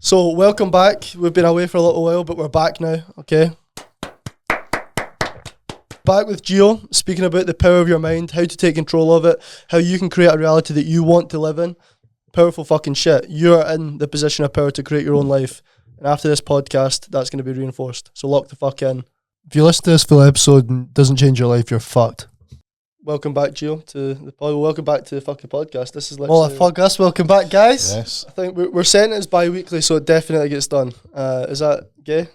So, welcome back. We've been away for a little while, but we're back now, okay? Back with Gio, speaking about the power of your mind, how to take control of it, how you can create a reality that you want to live in. Powerful fucking shit. You're in the position of power to create your own life. And after this podcast, that's going to be reinforced. So lock the fuck in. If you listen to this full episode and it doesn't change your life, you're fucked. Welcome back, Gio, to the pod. Welcome back to the fucking podcast. This is literally... Oh, fuck us. Welcome back, guys. Yes. I think we're setting it as bi-weekly, so it definitely gets done. Is that gay?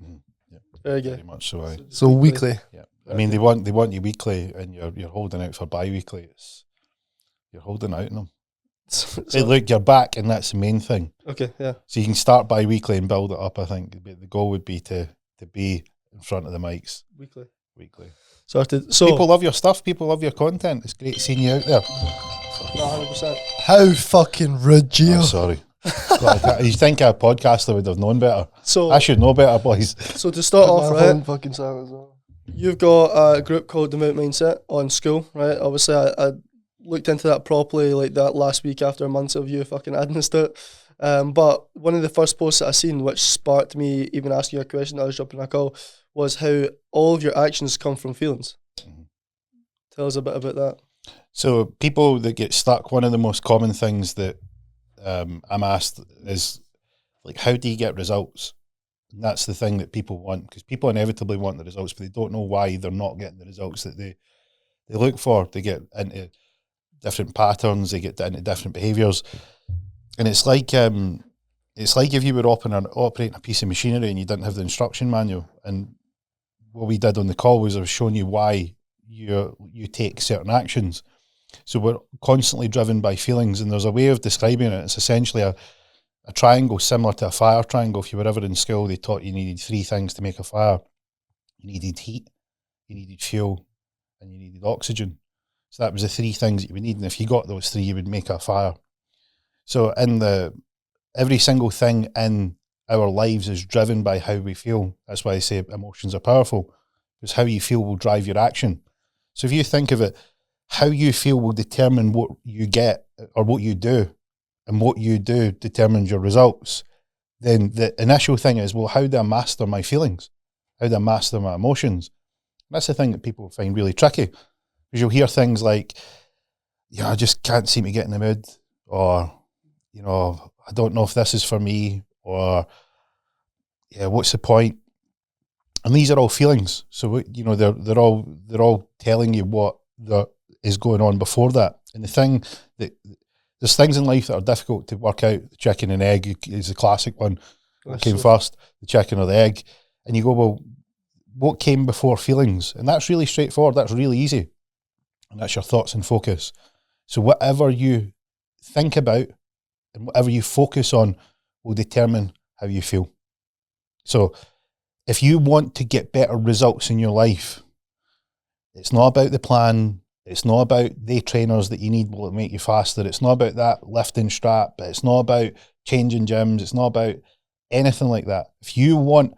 Yep. Very gay. Very much so. Aye. So weekly. Yeah. I mean, they want you weekly, and you're holding out for bi-weekly. You're holding out on them. Hey, look, you're back, and that's the main thing. Okay, yeah. So you can start bi-weekly and build it up. I think the goal would be to be in front of the mics Weekly. Sorted. So People love your stuff. People love your content. It's great seeing you out there. 100%. How fucking rude, Gio. Oh, sorry. God, you think a podcaster would have known better? So I should know better, boys. So to start off, right? Fucking sound as well. You've got a group called The Moot Mindset on school, right? Obviously, I looked into that properly like that last week after months of you fucking adding this to it. But one of the first posts that I seen, which sparked me even asking you a question, I was jumping a call, was how all of your actions come from feelings. Mm-hmm. Tell us a bit about that. So people that get stuck, one of the most common things that I'm asked is, like, how do you get results? And that's the thing that people want, because people inevitably want the results, but they don't know why they're not getting the results that they look for. They get into different patterns, they get into different behaviours. And it's like if you were operating a piece of machinery and you didn't have the instruction manual. And what we did on the call was I was showing you why you take certain actions. So we're constantly driven by feelings, and there's a way of describing it. It's essentially a triangle similar to a fire triangle. If you were ever in school, they taught you needed three things to make a fire. You needed heat, you needed fuel, and you needed oxygen. So that was the three things that you would need, and if you got those three, you would make a fire. So every single thing in our lives is driven by how we feel. That's why I say emotions are powerful, because how you feel will drive your action. So if you think of it, how you feel will determine what you get or what you do, and what you do determines your results. Then the initial thing is, well, how do I master my feelings? How do I master my emotions? And that's the thing that people find really tricky, because you'll hear things like, yeah, I just can't seem to get in the mood, or, you know, I don't know if this is for me, or, yeah, what's the point? And these are all feelings. So, you know, they're all telling you what is going on before that. And the thing that there's things in life that are difficult to work out. The chicken and egg is the classic one. What came first, the chicken or the egg? And you go, well, what came before feelings? And that's really straightforward. That's really easy. And that's your thoughts and focus. So whatever you think about and whatever you focus on will determine how you feel. So if you want to get better results in your life, it's not about the plan. It's not about the trainers that you need will make you faster. It's not about that lifting strap. It's not about changing gyms. It's not about anything like that. If you want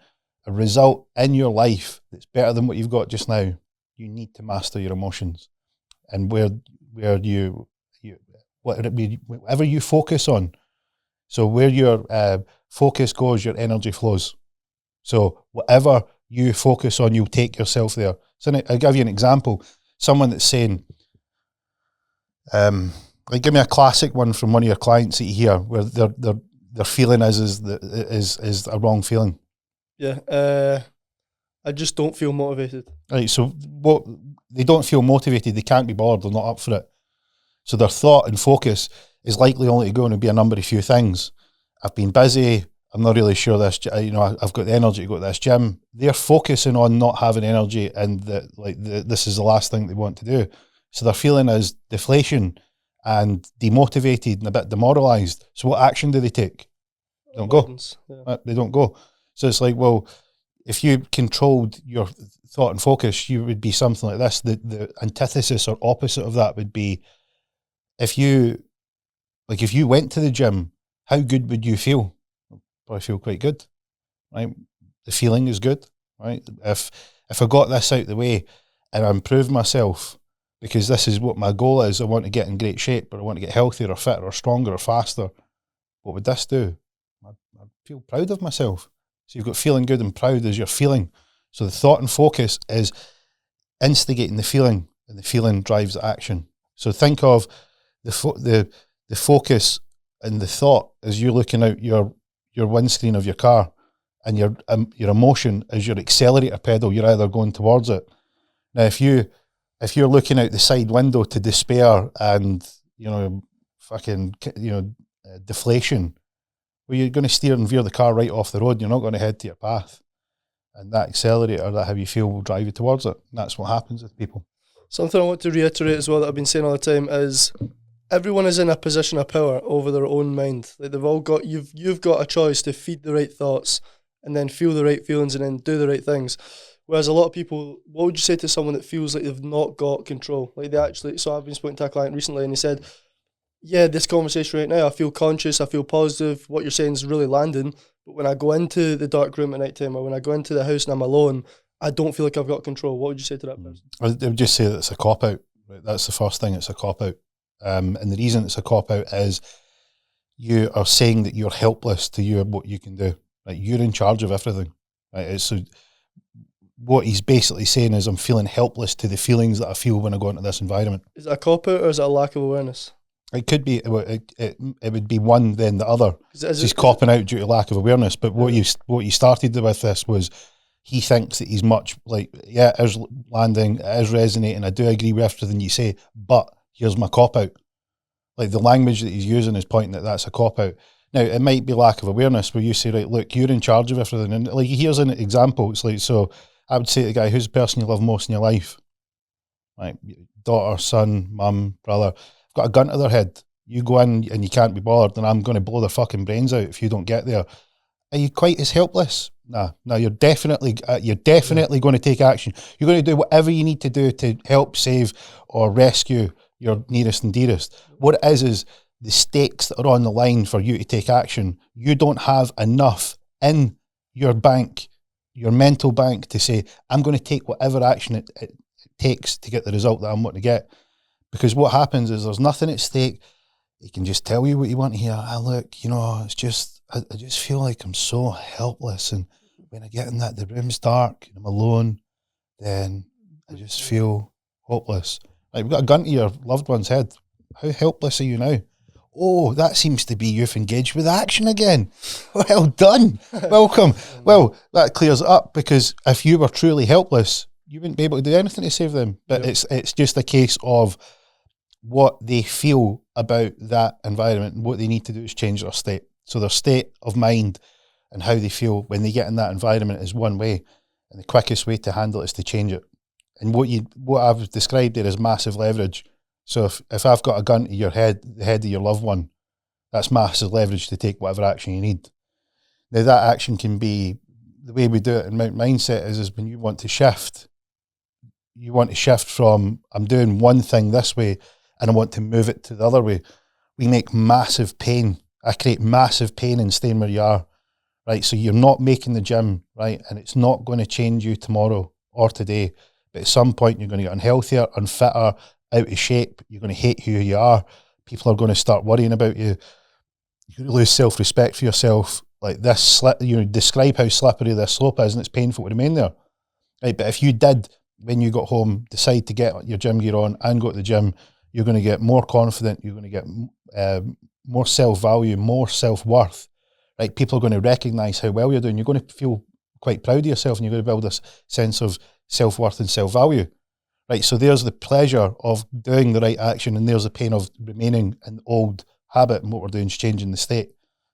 a result in your life that's better than what you've got just now, you need to master your emotions. And whatever you focus on, so where your focus goes, your energy flows. So whatever you focus on, you'll take yourself there. So I'll give you an example. Someone that's saying, like, give me a classic one from one of your clients that you hear where their feeling is a wrong feeling. Yeah, I just don't feel motivated. Right, so what they don't feel motivated, they can't be bothered, they're not up for it. So their thought and focus is likely only going to be a number of few things. I've been busy, I'm not really sure this, you know, I've got the energy to go to this gym. They're focusing on not having energy, and this is the last thing they want to do. So their feeling is deflation and demotivated and a bit demoralised. So what action do they take? They don't go. Yeah. They don't go. So it's like, well, if you controlled your thought and focus, you would be something like this. The antithesis or opposite of that would be, if you went to the gym, how good would you feel? Probably feel quite good, right? The feeling is good, right? If I got this out of the way and I improved myself, because this is what my goal is, I want to get in great shape, or I want to get healthier or fitter or stronger or faster, what would this do? I'd feel proud of myself. So you've got feeling good and proud as your feeling. So the thought and focus is instigating the feeling, and the feeling drives the action. So think of the focus and the thought as you're looking out your windscreen of your car, and your emotion is your accelerator pedal. You're either going towards it. Now, if you're looking out the side window to despair and deflation, well, you're going to steer and veer the car right off the road. You're not going to head to your path, and that accelerator, that how you feel, will drive you towards it. And that's what happens with people. Something I want to reiterate as well that I've been saying all the time is everyone is in a position of power over their own mind. Like they've all got you've got a choice to feed the right thoughts and then feel the right feelings and then do the right things. Whereas a lot of people, what would you say to someone that feels like they've not got control? Like they actually, so I've been speaking to a client recently and he said, yeah, this conversation right now, I feel conscious, I feel positive, what you're saying is really landing, but when I go into the dark room at night time or when I go into the house and I'm alone, I don't feel like I've got control. What would you say to that person? I would just say that it's a cop-out. Right? That's the first thing, it's a cop-out. And the reason it's a cop-out is you are saying that you're helpless to what you can do. Like you're in charge of everything. Right? So what he's basically saying is I'm feeling helpless to the feelings that I feel when I go into this environment. Is it a cop-out or is it a lack of awareness? It could be, it would be one then the other. He's copping out due to lack of awareness. But what you started with this was he thinks that he's much like, yeah, it is landing, it is resonating, I do agree with everything you say, but here's my cop-out. Like the language that he's using is pointing that that's a cop-out. Now, it might be lack of awareness where you say, right, look, you're in charge of everything. And like, here's an example. It's like, so I would say to the guy, who's the person you love most in your life? Like daughter, son, mum, brother. I've got a gun to their head. You go in and you can't be bothered and I'm going to blow their fucking brains out if you don't get there. Are you quite as helpless? Nah, you're definitely going to take action. You're going to do whatever you need to do to help save or rescue your nearest and dearest. What it is the stakes that are on the line for you to take action. You don't have enough in your bank, your mental bank, to say, I'm going to take whatever action it takes to get the result that I'm wanting to get. Because what happens is there's nothing at stake. He can just tell you what you want to hear. Look, it's just, I just feel like I'm so helpless. And when I get in the room's dark and I'm alone, then I just feel hopeless. Like, we've got a gun to your loved one's head. How helpless are you now? Oh, that seems to be you've engaged with action again. Well done. Welcome. Well, that clears it up, because if you were truly helpless, you wouldn't be able to do anything to save them. But it's just a case of what they feel about that environment, and what they need to do is change their state. So their state of mind and how they feel when they get in that environment is one way, and the quickest way to handle it is to change it. And what I've described there is massive leverage. So if I've got a gun to your head, the head of your loved one, that's massive leverage to take whatever action you need. Now that action can be, the way we do it in mindset is when you want to shift. You want to shift from, I'm doing one thing this way and I want to move it to the other way. We make massive pain. I create massive pain in staying where you are, right? So you're not making the gym, right? And it's not going to change you tomorrow or today. But at some point you're going to get unhealthier, unfitter, out of shape. You're going to hate who you are. People are going to start worrying about you. You're going to lose self-respect for yourself. Like this, describe how slippery this slope is, and it's painful to remain there. Right? But if you did, when you got home, decide to get your gym gear on and go to the gym, you're going to get more confident. You're going to get more self-value, more self-worth. Right? People are going to recognise how well you're doing. You're going to feel quite proud of yourself, and you're going to build this sense of self-worth and self-value. Right, so there's the pleasure of doing the right action, and there's the pain of remaining in the old habit, and what we're doing is changing the state.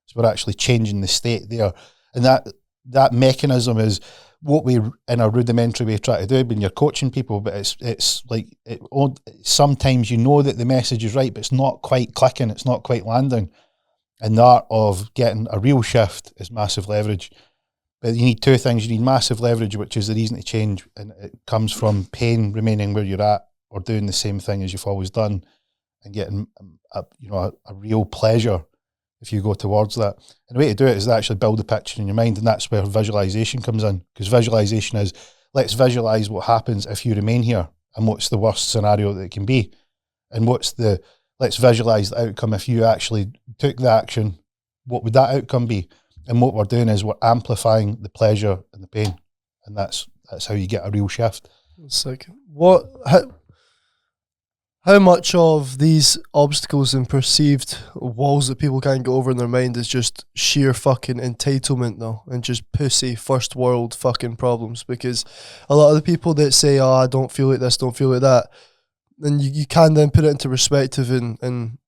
So we're actually changing the state there. And that mechanism is what we, in a rudimentary way, try to do when you're coaching people, but it's like, sometimes you know that the message is right, but it's not quite clicking, it's not quite landing. And the art of getting a real shift is massive leverage. But you need two things. You need massive leverage, which is the reason to change, and it comes from pain, remaining where you're at, or doing the same thing as you've always done, and getting a real pleasure if you go towards that. And the way to do it is to actually build a picture in your mind, and that's where visualization comes in, because visualization is, let's visualize what happens if you remain here, and what's the worst scenario that it can be, and let's visualize the outcome if you actually took the action. What would that outcome be? And what we're doing is we're amplifying the pleasure and the pain, and that's how you get a real shift. It's like how much of these obstacles and perceived walls that people can't get over in their mind is just sheer fucking entitlement though, and just pussy first world fucking problems? Because a lot of the people that say, oh, I don't feel like this, don't feel like that, then you can then put it into perspective and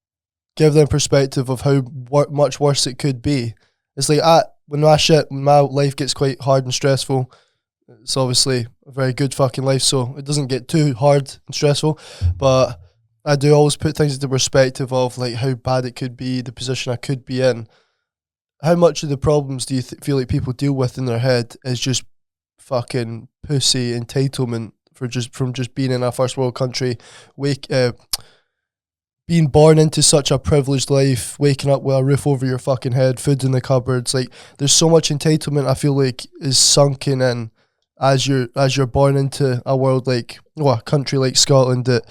give them perspective of how much worse it could be. It's like when my life gets quite hard and stressful, it's obviously a very good fucking life, so it doesn't get too hard and stressful, but I do always put things into perspective of like how bad it could be, the position I could be in. How much of the problems do you feel like people deal with in their head is just fucking pussy entitlement from just being in a first world country, being born into such a privileged life, waking up with a roof over your fucking head, food in the cupboards? Like, there's so much entitlement I feel like is sunken in as you're born into a world like, a country like Scotland, that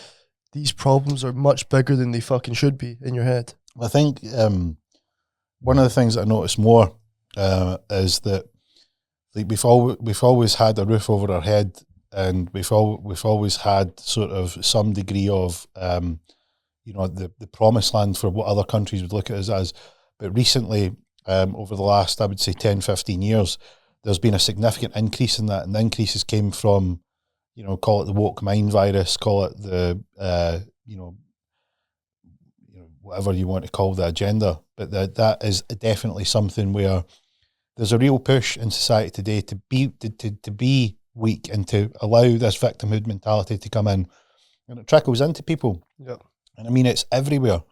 these problems are much bigger than they fucking should be in your head. I think one of the things that I notice more is that like we've always had a roof over our head, and we've always had sort of some degree of the promised land for what other countries would look at us as. But recently, over the last, I would say 10, 15 years, there's been a significant increase in that, and the increases came from, call it the woke mind virus, call it the, whatever you want to call the agenda. But that is definitely something where there's a real push in society today to be weak and to allow this victimhood mentality to come in, and it trickles into people. Yeah. And I mean, it's everywhere.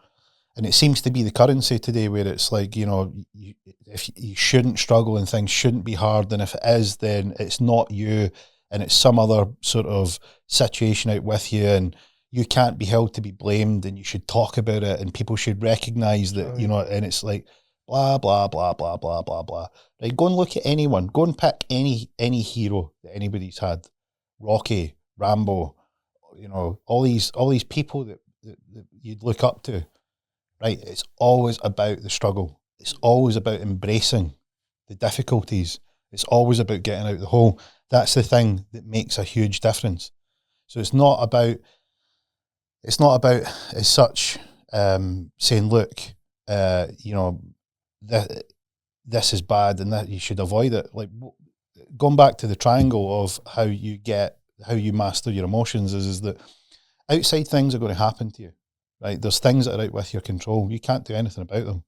And it seems to be the currency today, where it's like, if you shouldn't struggle and things shouldn't be hard, and if it is, then it's not you, and it's some other sort of situation out with you, and you can't be held to be blamed, and you should talk about it, and people should recognise that, and it's like, blah, blah, blah, blah, blah, blah, blah. Right, go and look at anyone. Go and pick any hero that anybody's had. Rocky, Rambo, all these people that you'd look up to. Right, it's always about the struggle. It's always about embracing the difficulties. It's always about getting out the hole. That's the thing that makes a huge difference. So it's not about as such saying, look, this is bad and that you should avoid it. Like, going back to the triangle of how you master your emotions is that outside things are going to happen to you. Right, there's things that are out with your control. You can't do anything about them.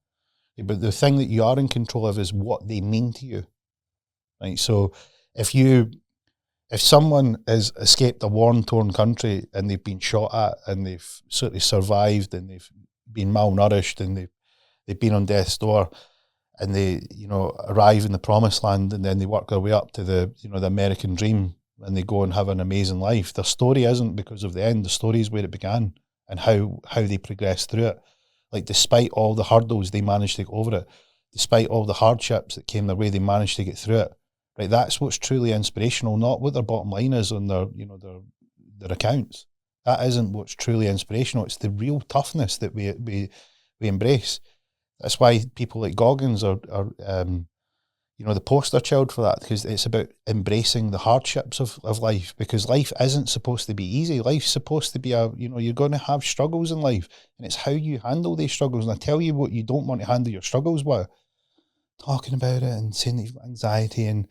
But the thing that you are in control of is what they mean to you. Right, so if someone has escaped a war-torn country and they've been shot at and they've sort of survived and they've been malnourished and they've been on death's door, and they arrive in the promised land, and then they work their way up to the American dream, and they go and have an amazing life. Their story isn't because of the end. The story is where it began and how they progressed through it. Like, despite all the hurdles, they managed to get over it. Despite all the hardships that came their way, they managed to get through it. Right, that's what's truly inspirational, not what their bottom line is on their accounts. That isn't what's truly inspirational. It's the real toughness that we embrace. That's why people like Goggins are the poster child for that, because it's about embracing the hardships of life, because life isn't supposed to be easy. Life's supposed to be you're going to have struggles in life, and it's how you handle these struggles. And I tell you what you don't want to handle your struggles with: talking about it and saying that you've got anxiety and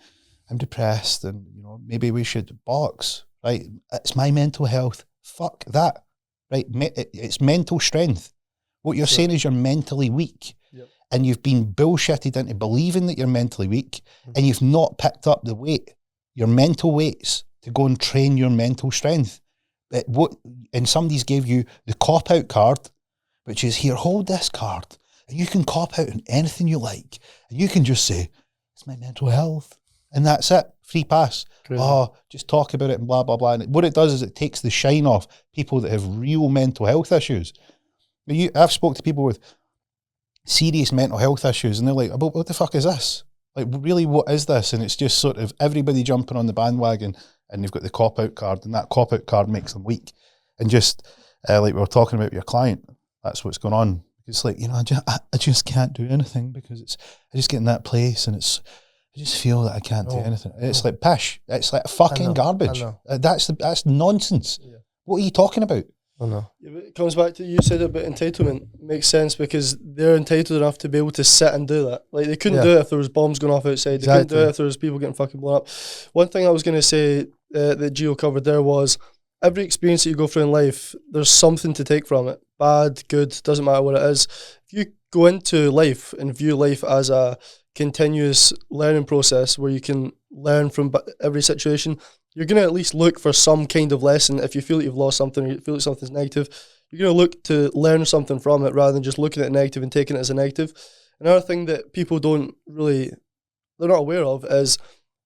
I'm depressed and, maybe we should box, right? It's my mental health. Fuck that, right? It's mental strength. What you're saying is you're mentally weak. Yep. And you've been bullshitted into believing that you're mentally weak, and you've not picked up the weight, your mental weights, to go and train your mental strength. And somebody's gave you the cop-out card, which is, here, hold this card, and you can cop out on anything you like, and you can just say, it's my mental health, and that's it, free pass. Crazy. Oh, just talk about it and blah, blah, blah. And what it does is it takes the shine off people that have real mental health issues. I've spoke to people with serious mental health issues, and they're like, what the fuck is this? Like, really, what is this? And it's just sort of everybody jumping on the bandwagon, and they've got the cop-out card, and that cop-out card makes them weak. And just like we were talking about your client, that's what's going on, It's like, I just can't do anything because I just get in that place and I just feel that I can't do anything. It's like pish. It's like fucking garbage. That's nonsense. Yeah. What are you talking about? I know. Yeah, but it comes back to you said about entitlement. It makes sense because they're entitled enough to be able to sit and do that. Like they couldn't do it if there was bombs going off outside. They couldn't do it if there was people getting fucking blown up. One thing I was going to say that Gio covered there was every experience that you go through in life, there's something to take from it. Bad, good, doesn't matter what it is. If you go into life and view life as a continuous learning process where you can learn from every situation, you're going to at least look for some kind of lesson. If you feel that you've lost something or you feel that something's negative, you're going to look to learn something from it rather than just looking at it negative and taking it as a negative. Another thing that people they're not aware of is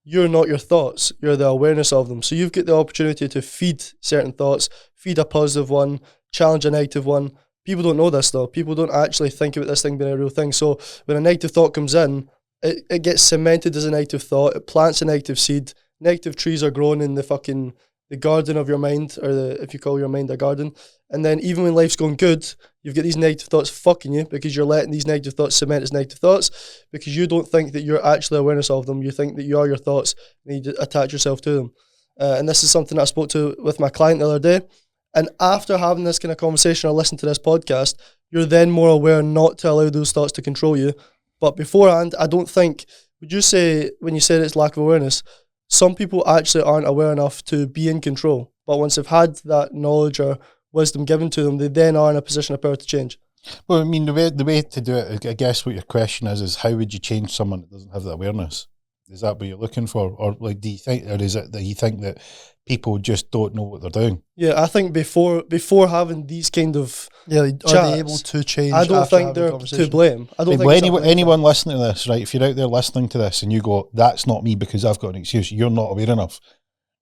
you're not your thoughts, you're the awareness of them. So you've got the opportunity to feed certain thoughts, feed a positive one, challenge a negative one. People don't know this though. People don't actually think about this thing being a real thing. So when a negative thought comes in, it gets cemented as a negative thought, it plants a negative seed. Negative trees are growing in the garden of your mind, or if you call your mind a garden. And then even when life's going good, you've got these negative thoughts fucking you because you're letting these negative thoughts cement as negative thoughts because you don't think that you're actually awareness of them. You think that you are your thoughts and you attach yourself to them. And this is something that I spoke to with my client the other day. And after having this kind of conversation or listening to this podcast, you're then more aware not to allow those thoughts to control you. But beforehand, I don't think, would you say, when you said it's lack of awareness, some people actually aren't aware enough to be in control. But once they've had that knowledge or wisdom given to them, they then are in a position of power to change. Well, I mean, the way to do it, I guess what your question is how would you change someone that doesn't have that awareness? Is that what you're looking for? Or like, do you think, or is it that you think that people just don't know what they're doing? Yeah, I think before having these kind of are chats, they able to change? I don't after think having a they're conversation? to blame. I don't Like, think anyone listening to this, right? If you're out there listening to this and you go, "That's not me because I've got an excuse," you're not aware enough.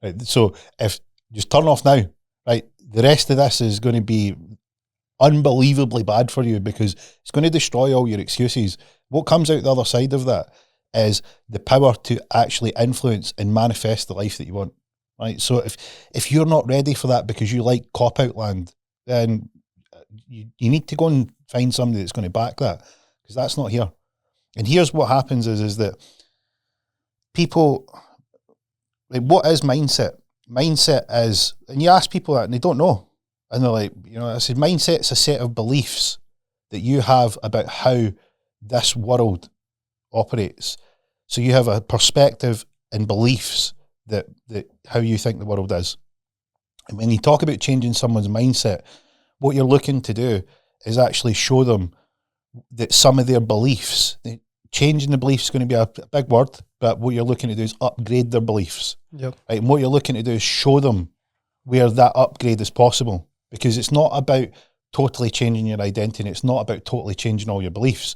Right? So if just turn off now, right? The rest of this is going to be unbelievably bad for you because it's going to destroy all your excuses. What comes out the other side of that is the power to actually influence and manifest the life that you want. Right. So if you're not ready for that because you like cop-out land, then you need to go and find somebody that's going to back that because that's not here. And here's what happens is that people, like, what is mindset? Mindset is, and you ask people that and they don't know. And they're like, I said, mindset's a set of beliefs that you have about how this world operates. So you have a perspective and beliefs that how you think the world is. And when you talk about changing someone's mindset, what you're looking to do is actually show them that some of their beliefs, changing the beliefs is going to be a big word, but what you're looking to do is upgrade their beliefs. Yep. Right? And what you're looking to do is show them where that upgrade is possible, because it's not about totally changing your identity. It's not about totally changing all your beliefs.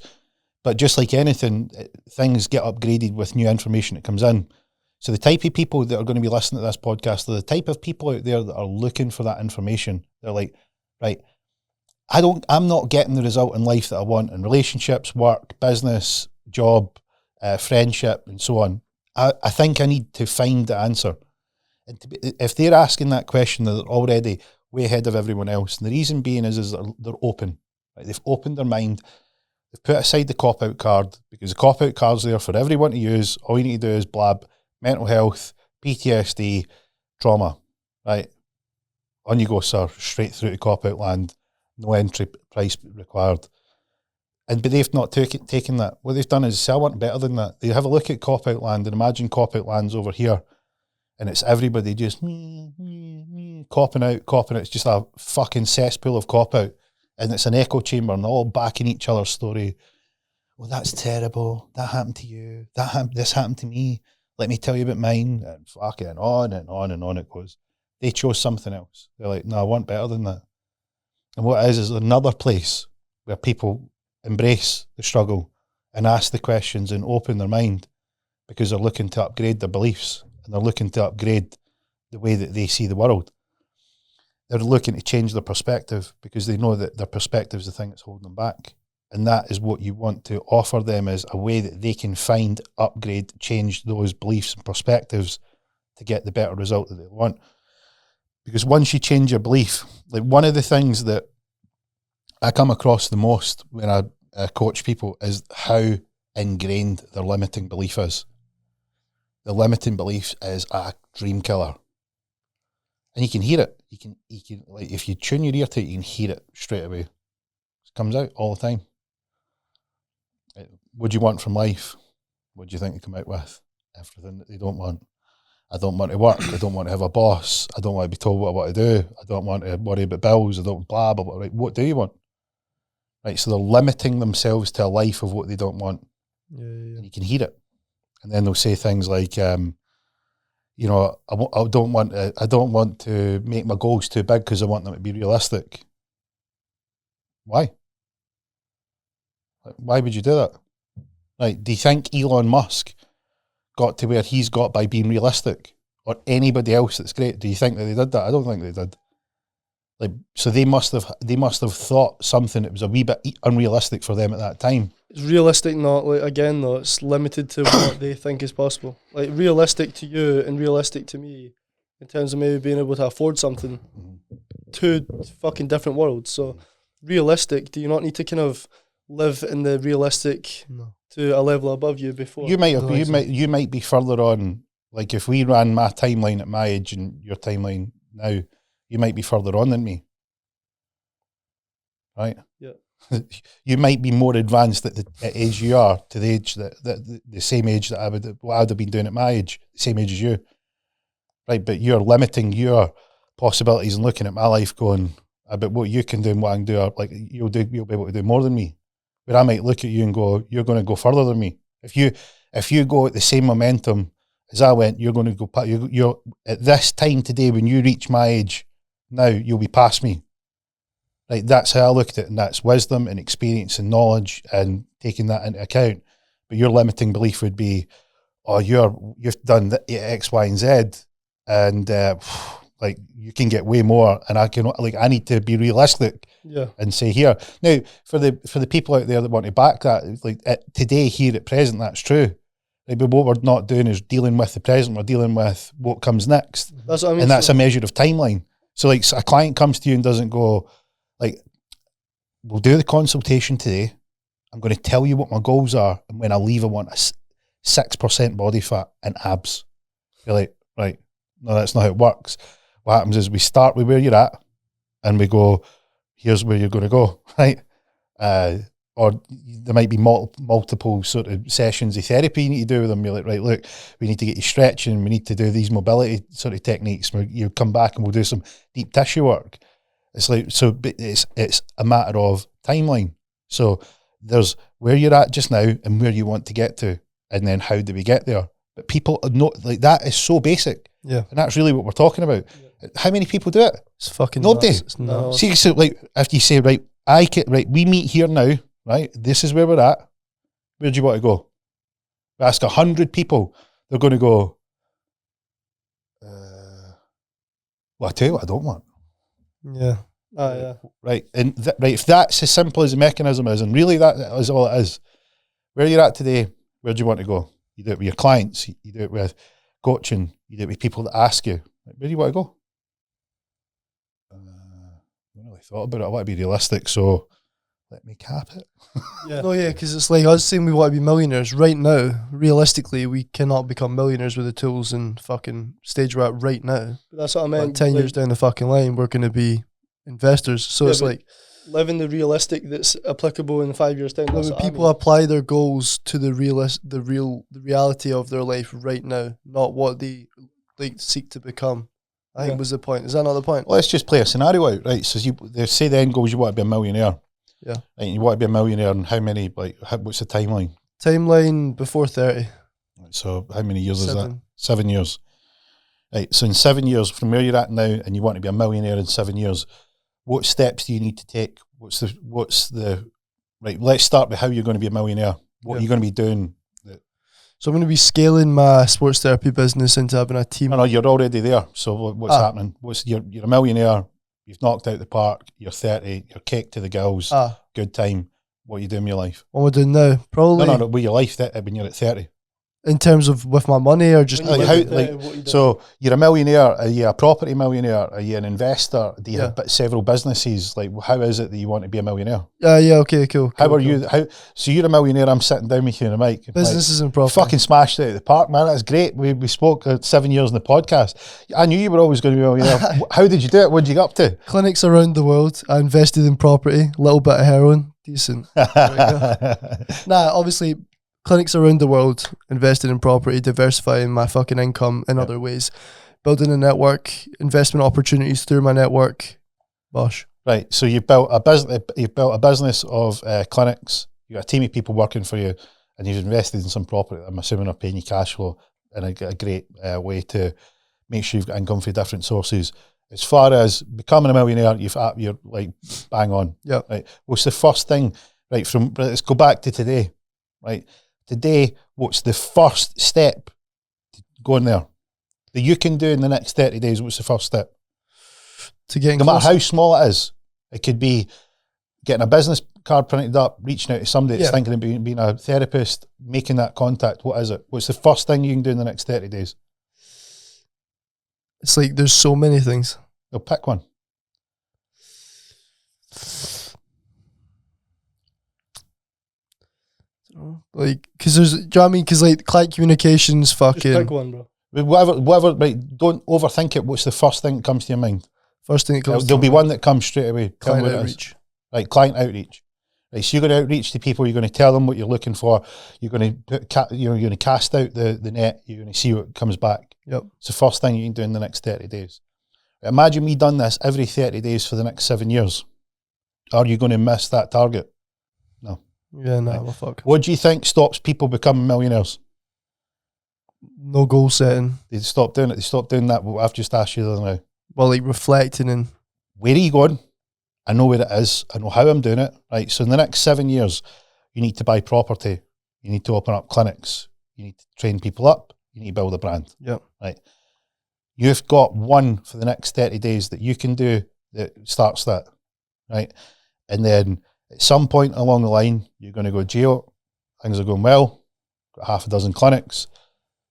But just like anything, things get upgraded with new information that comes in. So the type of people that are going to be listening to this podcast are the type of people out there that are looking for that information. They're like, right, I'm not getting the result in life that I want in relationships, work, business, job, friendship, and so on. I think I need to find the answer. And if they're asking that question, they're already way ahead of everyone else. And the reason being is they're open. Right? They've opened their mind. They've put aside the cop-out card, because the cop-out card's there for everyone to use. All you need to do is blab mental health, PTSD, trauma. Right? On you go, sir. Straight through to cop-out land. No entry price required. But they've not taken that. What they've done is say, I want better than that. They have a look at cop-out land and imagine cop-out land's over here. And it's everybody just copping out. It's just a fucking cesspool of cop-out. And it's an echo chamber and they're all backing each other's story. Well, that's terrible. That happened to you. This happened to me. Let me tell you about mine. And fuck it, and on and on and on it goes. They chose something else. They're like, no, I want better than that. And what it is another place where people embrace the struggle and ask the questions and open their mind, because they're looking to upgrade their beliefs and they're looking to upgrade the way that they see the world. They're looking to change their perspective because they know that their perspective is the thing that's holding them back. And that is what you want to offer them, as a way that they can find, upgrade, change those beliefs and perspectives to get the better result that they want. Because once you change your belief, like one of the things that I come across the most when I coach people is how ingrained their limiting belief is. The limiting belief is a dream killer. And you can hear it. You can like if you tune your ear to it, you can hear it straight away. It comes out all the time. What do you want from life? What do you think they come out with? Everything that they don't want. I don't want to work. I don't want to have a boss. I don't want to be told what I want to do. I don't want to worry about bills. I don't blah, blah, blah. Right? What do you want? Right, so they're limiting themselves to a life of what they don't want. Yeah. And you can hear it. And then they'll say things like, you know, I don't want to make my goals too big because I want them to be realistic. Why? Why would you do that? Right, do you think Elon Musk got to where he's got by being realistic, or anybody else that's great? Do you think that they did that? I don't think they did. Like, so they must have thought something that was a wee bit unrealistic for them at that time. It's realistic, not like again though. It's limited to what they think is possible. Like realistic to you and realistic to me, in terms of maybe being able to afford something. Two fucking different worlds. So realistic. Do you not need to kind of live in the realistic to a level above you before? You might have. You might be further on. Like if we ran my timeline at my age and your timeline now, you might be further on than me, right? Yeah. You might be more advanced at the age you are to the age that the same age that I'd have been doing at my age, the same age as you, right? But you're limiting your possibilities and looking at my life, going about what you can do and what I can do. Like you'll be able to do more than me. But I might look at you and go, you're going to go further than me. If you go at the same momentum as I went, you're going to go. You're at this time today when you reach my age. Now you'll be past me. Right, that's how I look at it, and that's wisdom and experience and knowledge and taking that into account. But your limiting belief would be, oh, you've done X, Y, and Z, and like you can get way more, and I need to be realistic, and say here now for the people out there that want to back that, like today here at present, that's true. Like, but what we're not doing is dealing with the present. We're dealing with what comes next. That's what I mean, and that's a measure of timeline. So like a client comes to you and doesn't go like, we'll do the consultation today. I'm going to tell you what my goals are. And when I leave, I want a 6% body fat and abs. You're like, right, no, that's not how it works. What happens is we start with where you're at and we go, here's where you're going to go, right? Or there might be multiple sort of sessions of therapy you need to do with them. You're like, right, look, we need to get you stretching. We need to do these mobility sort of techniques. You come back and we'll do some deep tissue work. It's like, so it's a matter of timeline. So there's where you're at just now and where you want to get to, and then how do we get there? But people are not like that is so basic. Yeah. And that's really what we're talking about. Yeah. How many people do it? It's fucking nobody. Nuts. It's nuts. See, so like if you say, right, we meet here now, right? This is where we're at. Where do you want to go? We ask 100 people, they're going to go, well, I tell you what I don't want. Yeah. Yeah. Right. And right, if that's as simple as the mechanism is, and really that is all it is, where you're at today, where do you want to go? You do it with your clients, you do it with coaching, you do it with people that ask you, like, where do you want to go? I haven't really thought about it. I want to be realistic, so let me cap it. Yeah. No, yeah, because it's like us saying we want to be millionaires right now. Realistically, we cannot become millionaires with the tools and fucking stage we're at right now. But that's what I meant. Like 10 years down the fucking line, we're going to be investors. So it's like living the realistic that's applicable in 5 years time. When people apply their goals to the reality of their life right now, not what they like seek to become. I think was the point. Is that not the point? Well, let's just play a scenario out, right? So they say the end goal is you want to be a millionaire. Yeah. And you want to be a millionaire, and how many, what's the timeline? Timeline before 30. So how many years is that? 7 years. Right, so in 7 years, from where you're at now, and you want to be a millionaire in 7 years, what steps do you need to take? What's the right, let's start with how you're going to be a millionaire. What are you going to be doing? So I'm going to be scaling my sports therapy business into having a team. No, you're already there. So what's happening? You're a millionaire, you've knocked out the park, you're 30, you're cake to the girls, good time. What are you doing with your life? What am I doing now? Probably. No, with your life when you're at 30. In terms of with my money or just Like, living? how, Yeah, like, what you do. so you're a millionaire, are you a property millionaire, are you an investor, do you Yeah. have several businesses? Like, how is it that you want to be a millionaire? Yeah, okay, cool. How cool, are cool. you? So you're a millionaire, I'm sitting down with you in a mic. Like, Businesses and you profit. fucking smashed it at the park, man. That's great. We spoke 7 years in the podcast. I knew you were always going to be a millionaire. How did you do it? What did you get up to? Clinics around the world. I invested in property, little bit of heroin, decent. There we go. Nah, obviously, clinics around the world, invested in property, diversifying my fucking income in other ways, building a network, investment opportunities through my network. Bosh. Right. So you've built a business. You've built a business of clinics. You got a team of people working for you, and you've invested in some property. I'm assuming are paying you cash flow, and a great way to make sure you've got income from different sources. As far as becoming a millionaire, you're like bang on. Yeah. Right. What's the first thing? Right. Let's go back to today. Right. Today, what's the first step to going there that you can do in the next 30 days? What's the first step? To getting No matter closer. how small it is, it could be getting a business card printed up, reaching out to somebody that's Yeah. thinking of being a therapist, making that contact. What is it? What's the first thing you can do in the next 30 days? It's like there's so many things. They'll pick one. Like, because there's, do you know what I mean? Because like client communications, fucking one, bro. Whatever, right, don't overthink it. What's the first thing that comes to your mind? first thing that comes. There'll to be my one that comes straight away. Tell me client what it is. outreach. Right, client outreach. Right, so you're going to outreach to people. You're going to tell them what you're looking for. You're going to you're going to cast out the net. You're going to see what comes back. Yep. It's the first thing you can do in the next 30 days. Imagine me done this every 30 days for the next 7 years. Are you going to miss that target? No. Yeah, nah, Right. well, fuck. What do you think stops people becoming millionaires? No goal setting. They stop doing it. They stop doing that. What I've just asked you the other now. Well, like reflecting and Where are you going? I know where it is. I know how I'm doing it. Right. So in the next 7 years, you need to buy property. You need to open up clinics. You need to train people up. You need to build a brand. Yep. Right. You've got one for the next 30 days that you can do that starts that. Right. And then at some point along the line, you're going to go, Geo, things are going well. Got half a dozen clinics.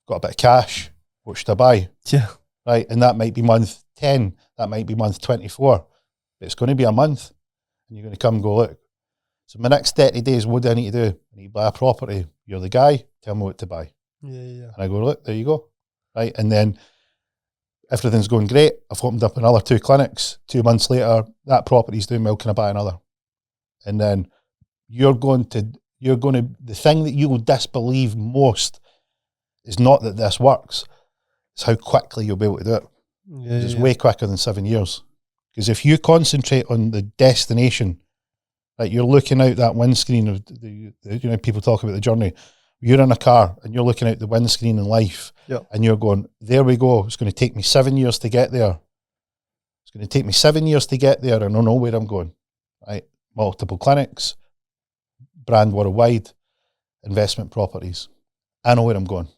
Got a bit of cash. What should I buy? yeah. Right. And that might be month 10. That might be month 24. But it's going to be a month. And you're going to come and go, look. So my next 30 days, what do I need to do? I need to buy a property. You're the guy. Tell me what to buy. Yeah. And I go, look, there you go. Right. And then everything's going great. I've opened up another 2 clinics. 2 months later, that property's doing well. Can I buy another? And then the thing that you will disbelieve most is not that this works. It's how quickly you'll be able to do it. Yeah. It's way quicker than 7 years. Because if you concentrate on the destination, like you're looking out that windscreen of the people talk about the journey. You're in a car and you're looking out the windscreen in life, and you're going, there we go. It's going to take me 7 years to get there. It's going to take me 7 years to get there, and I know where I'm going. Right, multiple clinics, brand worldwide, investment properties. I know where I'm going.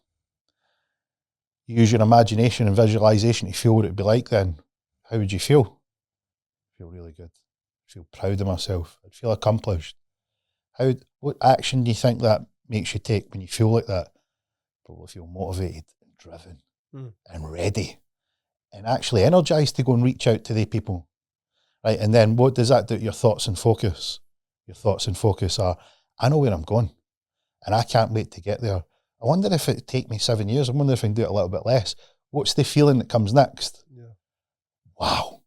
Use your imagination and visualization to feel what it'd be like. Then, how would you feel? Feel really good. Feel proud of myself. I'd feel accomplished. What action do you think that makes you take when you feel like that? Probably feel motivated and driven and ready and actually energized to go and reach out to the people. Right. And then what does that do to your thoughts and focus? Your thoughts and focus are, I know where I'm going and I can't wait to get there. I wonder if it'd take me 7 years. I wonder if I can do it a little bit less. What's the feeling that comes next? Yeah. Wow.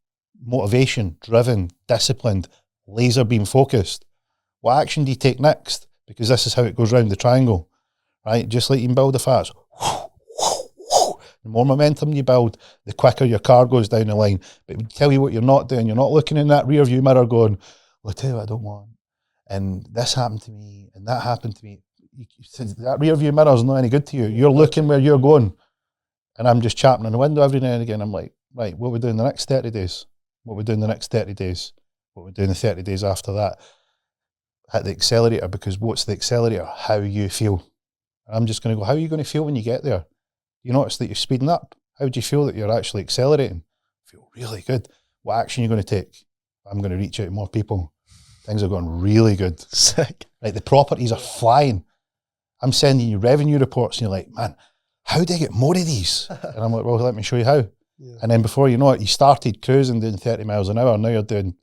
Motivation, driven, disciplined, laser beam focused. What action do you take next? Because this is how it goes round the triangle, right? Just like you can build a fast. The more momentum you build, the quicker your car goes down the line. But it would tell you what you're not doing. You're not looking in that rear view mirror going, well, I tell you what I don't want. And this happened to me and that happened to me. That rear view mirror is not any good to you. You're looking where you're going. And I'm just chapping on the window every now and again. I'm like, right, what are we doing the next 30 days? What are we doing the next 30 days? What are we doing the 30 days after that? Hit the accelerator, because what's the accelerator? How you feel. I'm just going to go, how are you going to feel when you get there? You notice that you're speeding up. How do you feel that you're actually accelerating? Feel really good. What action are you going to take? I'm going to reach out to more people. Things are going really good. Sick. Like the properties are flying. I'm sending you revenue reports and you're like, man, how do I get more of these? And I'm like, well, let me show you how. Yeah. And then before you know it, you started cruising doing 30 miles an hour. Now you're doing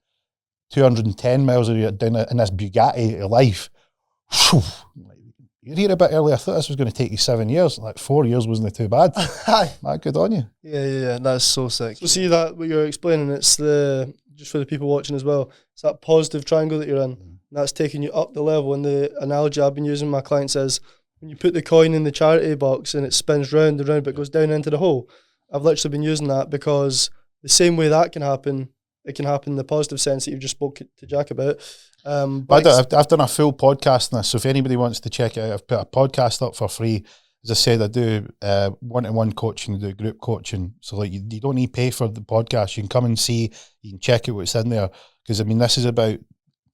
210 miles an hour down in this Bugatti of life. You're here a bit early. I thought this was going to take you 7 years. Like 4 years wasn't too bad. Good on you. Yeah. That's so sick. So see that what you're explaining, it's just for the people watching as well, it's that positive triangle that you're in. And that's taking you up the level. And the analogy I've been using, my client says, when you put the coin in the charity box and it spins round and round but goes down into the hole, I've literally been using that because the same way that can happen, it can happen in the positive sense that you've just spoke to Jack about. I've done a full podcast on this, so if anybody wants to check it out, I've put a podcast up for free. As I said, I do one-to-one coaching, I do group coaching, so like you don't need to pay for the podcast. You can come and see, you can check out what's in there, because I mean this is about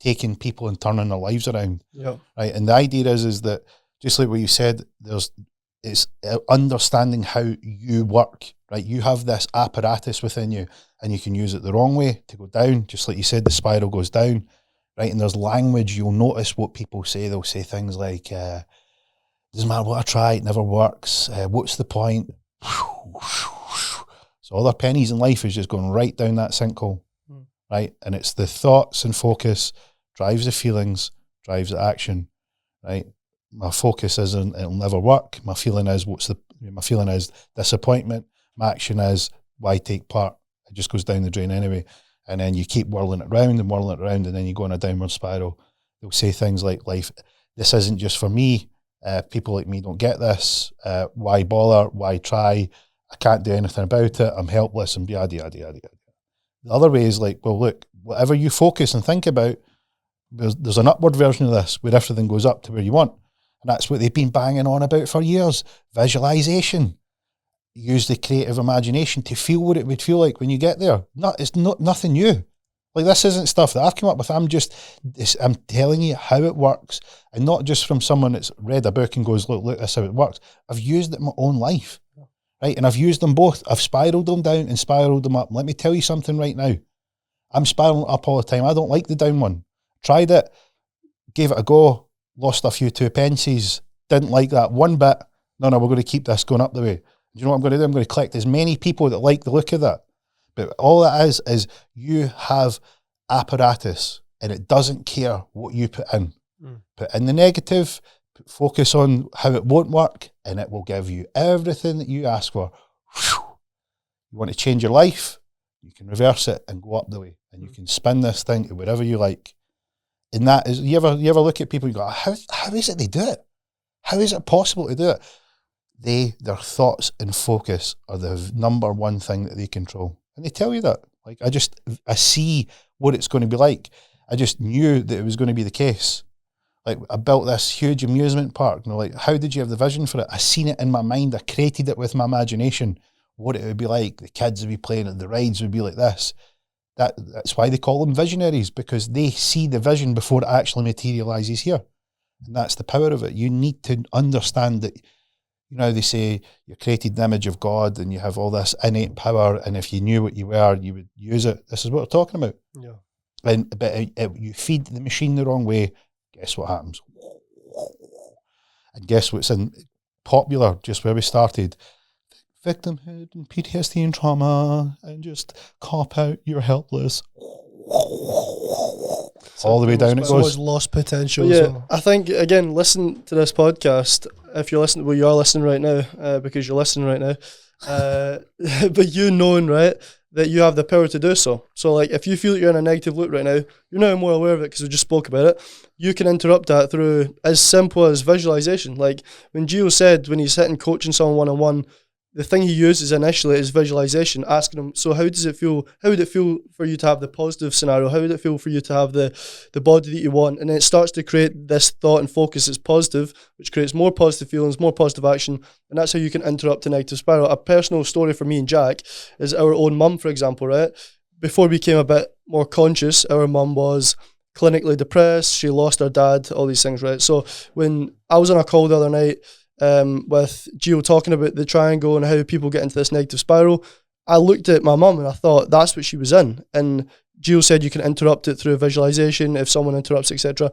taking people and turning their lives around. Yeah. Right, and the idea is that just like what you said, it's understanding how you work. Right, you have this apparatus within you, and you can use it the wrong way to go down. Just like you said, the spiral goes down. Right, and there's language, you'll notice what people say. They'll say things like, doesn't matter what I try, it never works. What's the point? So all their pennies in life is just going right down that sinkhole, right? And it's the thoughts and focus drives the feelings, drives the action, right? My focus is it'll never work. My feeling is my feeling is disappointment. My action is why take part? It just goes down the drain anyway. And then you keep whirling it round, and then you go on a downward spiral. They'll say things like, life, this isn't just for me. People like me don't get this. Why bother? Why try? I can't do anything about it. I'm helpless, and yada, yada, yada, yada. The other way is like, well, look, whatever you focus and think about, there's an upward version of this where everything goes up to where you want. And that's what they've been banging on about for years. Visualization. Use the creative imagination to feel what it would feel like when you get there. It's nothing new. Like, this isn't stuff that I've come up with. I'm telling you how it works, and not just from someone that's read a book and goes, look, that's how it works. I've used it in my own life, right? And I've used them both. I've spiraled them down and spiraled them up. Let me tell you something right now. I'm spiraling up all the time. I don't like the down one. Tried it, gave it a go, lost a few 2 pences, didn't like that one bit. No, we're going to keep this going up the way. Do you know what I'm going to do? I'm going to collect as many people that like the look of that. But all it is you have apparatus, and it doesn't care what you put in. Put in the negative, focus on how it won't work, and it will give you everything that you ask for. You want to change your life, you can reverse it and go up the way, and you can spin this thing to wherever you like. And that is, you ever look at people and go, how is it they do it? How is it possible to do it? Their thoughts and focus are the number one thing that they control. And they tell you that. Like, I see what it's going to be like. I just knew that it was going to be the case. Like, I built this huge amusement park. And like, how did you have the vision for it? I seen it in my mind. I created it with my imagination, what it would be like. The kids would be playing it. The rides would be like this. That's why they call them visionaries, because they see the vision before it actually materializes here. And that's the power of it. You need to understand that. You know, they say you're created in the image of God and you have all this innate power, and if you knew what you were, you would use it. This is what we're talking about. Yeah. But you feed the machine the wrong way, guess what happens? And guess what's in popular, just where we started? Victimhood and PTSD and trauma, and just cop out, you're helpless. All the way down it So much goes. lost potential. But as yeah, well. I think, again, listen to this podcast. If you're listening, well, you are listening right now, because you're listening right now. But you knowing, right, that you have the power to do so. So, like, if you feel that you're in a negative loop right now, you're now more aware of it because we just spoke about it. You can interrupt that through as simple as visualization. Like, when Gio said, when he's sitting coaching someone one-on-one, the thing he uses initially is visualization, asking him, so how does it feel? How would it feel for you to have the positive scenario? How would it feel for you to have the body that you want? And then it starts to create this thought and focus that's positive, which creates more positive feelings, more positive action. And that's how you can interrupt a negative spiral. A personal story for me and Jack is our own mum, for example, right? Before we became a bit more conscious, our mum was clinically depressed. She lost her dad, all these things, right? So when I was on a call the other night, with Gio talking about the triangle and how people get into this negative spiral, I looked at my mum and I thought that's what she was in. And Gio said you can interrupt it through visualization if someone interrupts, etc.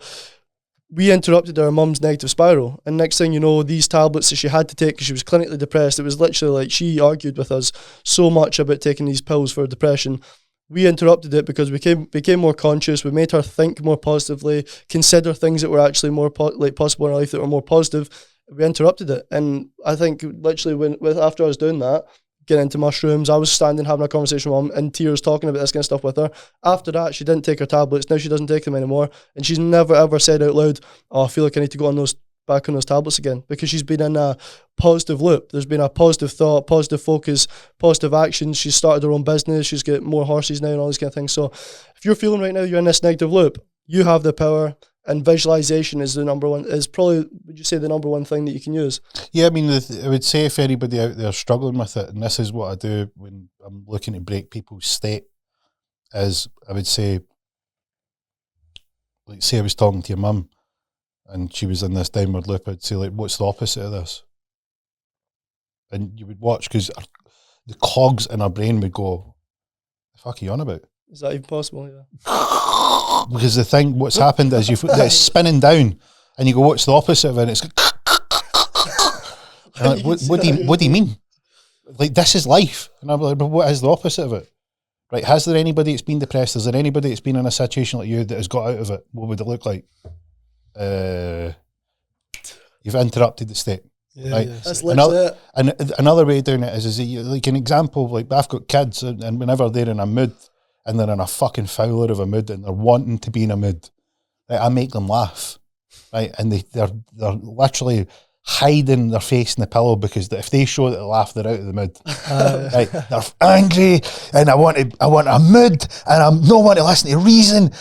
we interrupted her mum's negative spiral. And next thing you know, these tablets that she had to take because she was clinically depressed, it was literally like she argued with us so much about taking these pills for depression. We interrupted it because we became more conscious. We made her think more positively, consider things that were actually more possible in her life that were more positive. We interrupted it. And I think literally after I was doing that, getting into mushrooms, I was standing having a conversation with mum in tears talking about this kind of stuff with her. After that, she didn't take her tablets. Now she doesn't take them anymore. And she's never ever said out loud, oh, I feel like I need to go back on those tablets again, because she's been in a positive loop. There's been a positive thought, positive focus, positive action. She's started her own business. She's got more horses now and all these kind of things. So if you're feeling right now you're in this negative loop, you have the power. And visualization is probably, would you say, the number one thing that you can use? Yeah, I mean, I would say if anybody out there struggling with it, and this is what I do when I'm looking to break people's state, is I would say, like, say I was talking to your mum and she was in this downward loop, I'd say, like, what's the opposite of this? And you would watch, because the cogs in our brain would go, the fuck are you on about? Is that even possible? Yeah. Because what's happened is it's spinning down, and you go, what's the opposite of it? And it's like, what do you mean? Like, this is life. And I'm like, but what is the opposite of it? Right? Has there anybody that's been depressed? Is there anybody that's been in a situation like you that has got out of it? What would it look like? You've interrupted the state. Yeah, right? Yeah. That's literally it. And another way of doing it is like an example, like I've got kids, and whenever they're in a mood, and they're in a fucking fowler of a mood, and they're wanting to be in a mood, right, I make them laugh, right? And they're literally hiding their face in the pillow, because if they show that they laugh, they're out of the mood. Right? They're angry, and I want a mood, and I don't want to listen to reason,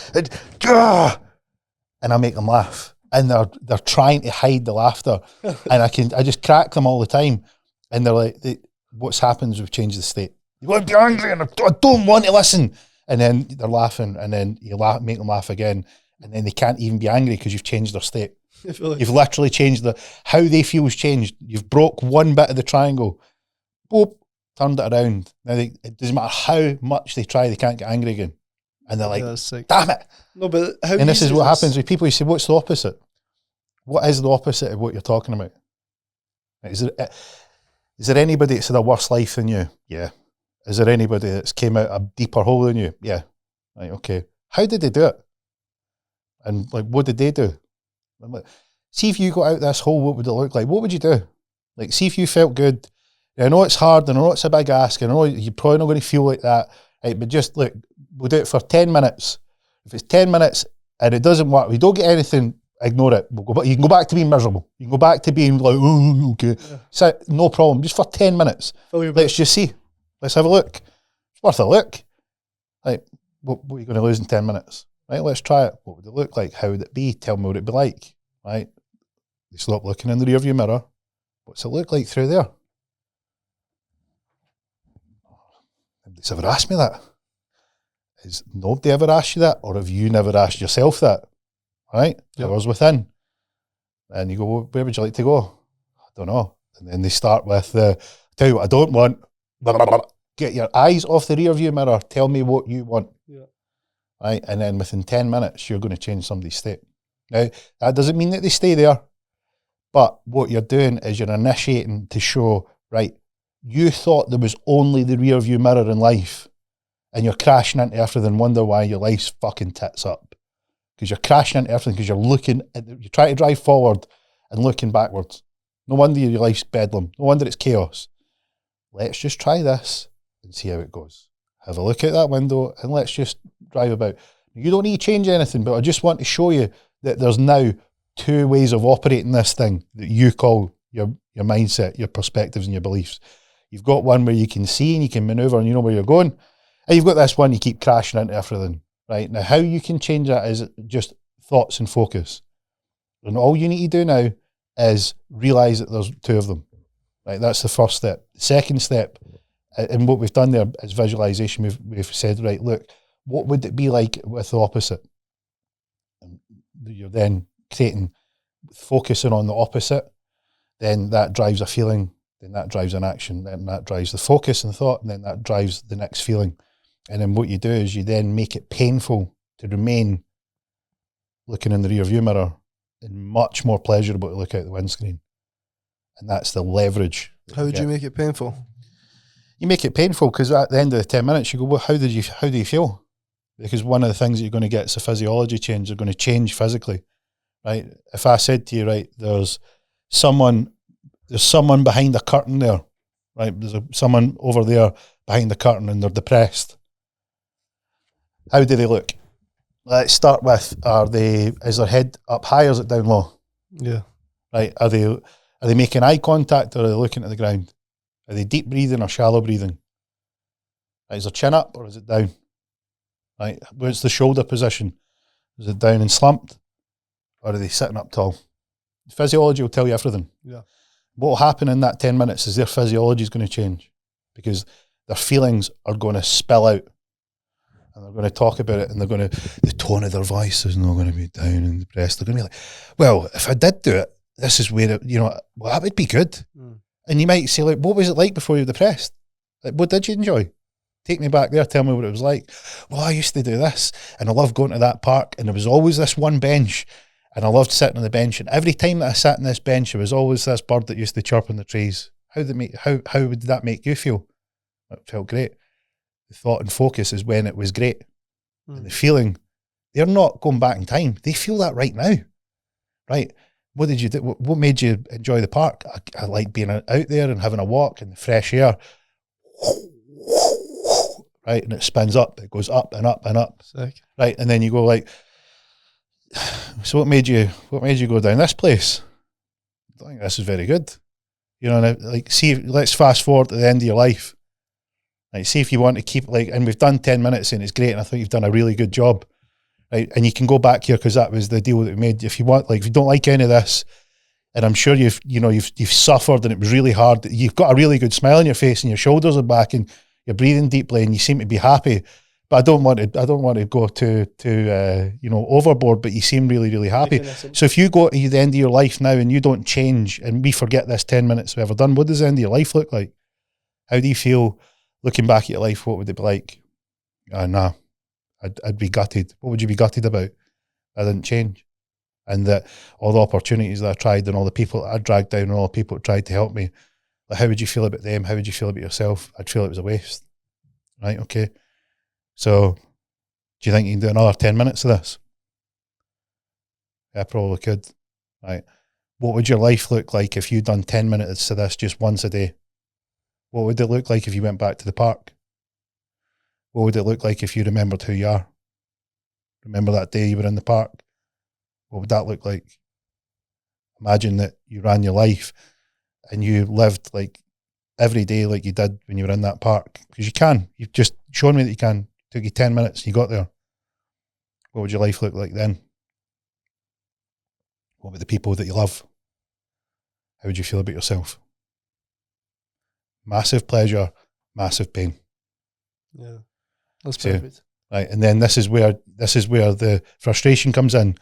and I make them laugh, and they're trying to hide the laughter, and I just crack them all the time, and they're like, what's happened is we've changed the state. You want to be angry, and I don't want to listen. And then they're laughing, and then you make them laugh again, and then they can't even be angry because you've changed their state. You've literally changed how they feel has changed. You've broke one bit of the triangle, boop, turned it around. Now it doesn't matter how much they try, they can't get angry again, and they're like, "Damn it!" No, but and this is what happens with people. You say, "What's the opposite?" What is the opposite of what you're talking about? Is there anybody that's had a worse life than you? Yeah. Is there anybody that's came out a deeper hole than you? Yeah. Right, okay. How did they do it? And like, what did they do? I'm like, see if you got out this hole, what would it look like? What would you do? Like, see if you felt good. I know it's hard, and I know it's a big ask, and I know you're probably not going to feel like that, right? But just look, we'll do it for 10 minutes. If it's 10 minutes and it doesn't work, we don't get anything, ignore it. You can go back to being miserable. You can go back to being like, oh, okay. Yeah. So, no problem. Just for 10 minutes. Let's just see. Let's have a look. It's worth a look. Like, what are you going to lose in 10 minutes? Right, let's try it. What would it look like? How would it be? Tell me what it'd be like. Right? You stop looking in the rearview mirror. What's it look like through there? Nobody's ever asked me that. Has nobody ever asked you that? Or have you never asked yourself that? Right? Yep. Power's within. And you go, well, where would you like to go? I don't know. And then they start with, tell you what I don't want. Get your eyes off the rear view mirror. Tell me what you want. Yeah. Right? And then within 10 minutes, you're going to change somebody's state. Now, that doesn't mean that they stay there. But what you're doing is you're initiating to show, right, you thought there was only the rear view mirror in life, and you're crashing into everything and wonder why your life's fucking tits up. Because you're crashing into everything because you're trying to drive forward and looking backwards. No wonder your life's bedlam. No wonder it's chaos. Let's just try this and see how it goes. Have a look out that window and let's just drive about. You don't need to change anything, but I just want to show you that there's now two ways of operating this thing that you call your mindset, your perspectives and your beliefs. You've got one where you can see and you can maneuver and you know where you're going. And you've got this one you keep crashing into everything. Right? Now, how you can change that is just thoughts and focus. And all you need to do now is realise that there's two of them. Right? That's the first step. The second step, and what we've done there is visualisation. We've said, right, look, what would it be like with the opposite? And you're then focusing on the opposite, then that drives a feeling, then that drives an action, then that drives the focus and thought, and then that drives the next feeling. And then what you do is you then make it painful to remain looking in the rear view mirror and much more pleasurable to look out the windscreen. And that's the leverage. How would you make it painful? You make it painful because at the end of the 10 minutes, you go, well, how do you feel? Because one of the things that you're going to get is a physiology change. They're going to change physically, right? If I said to you, right, there's someone behind a curtain there, right? There's someone over there behind the curtain and they're depressed. How do they look? Let's start with, is their head up high or is it down low? Yeah. Right? Are they making eye contact or are they looking at the ground? Are they deep breathing or shallow breathing? Right, is their chin up or is it down? Right? Where's the shoulder position? Is it down and slumped? Or are they sitting up tall? Physiology will tell you everything. Yeah. What will happen in that 10 minutes is their physiology is going to change because their feelings are going to spill out and they're going to talk about it and the tone of their voice is not going to be down and depressed. They're going to be like, well, if I did do it, this is where, well, that would be good. Mm. And you might say, like, what was it like before you were depressed? Like, what did you enjoy? Take me back there, tell me what it was like. Well, I used to do this and I loved going to that park and there was always this one bench and I loved sitting on the bench, and every time that I sat on this bench there was always this bird that used to chirp in the trees. How would that make you feel? It felt great. The thought and focus is when it was great. Mm. And the feeling, they're not going back in time. They feel that right now. Right? What did you do? What made you enjoy the park? I like being out there and having a walk in the fresh air. Right, and it spins up. It goes up and up and up. Sick. Right, and then you go like, so what made you go down this place? I think this is very good. Like, let's fast forward to the end of your life. Like, see if you want to keep, like, and we've done 10 minutes and it's great, and I think you've done a really good job. Right, and you can go back here because that was the deal that we made. If you want, like, if you don't like any of this, and I'm sure you've suffered and it was really hard. You've got a really good smile on your face and your shoulders are back and you're breathing deeply and you seem to be happy. But I don't want to go to overboard. But you seem really, really happy. So if you go to the end of your life now and you don't change, and we forget this 10 minutes we've ever done, what does the end of your life look like? How do you feel looking back at your life? What would it be like? Nah, I'd be gutted. What would you be gutted about? I didn't change, and that all the opportunities that I tried and all the people that I dragged down and all the people that tried to help me. Like, how would you feel about them? How would you feel about yourself? I'd feel it was a waste. Right? Okay. So, do you think you can do another 10 minutes of this? Yeah, I probably could. Right. What would your life look like if you'd done 10 minutes of this just once a day? What would it look like if you went back to the park? What would it look like if you remembered who you are? Remember that day you were in the park? What would that look like? Imagine that you ran your life and you lived like every day like you did when you were in that park. Because you can. You've just shown me that you can. It took you 10 minutes and you got there. What would your life look like then? What about the people that you love? How would you feel about yourself? Massive pleasure, massive pain. Yeah, that's perfect. Right, and then this is where the frustration comes in,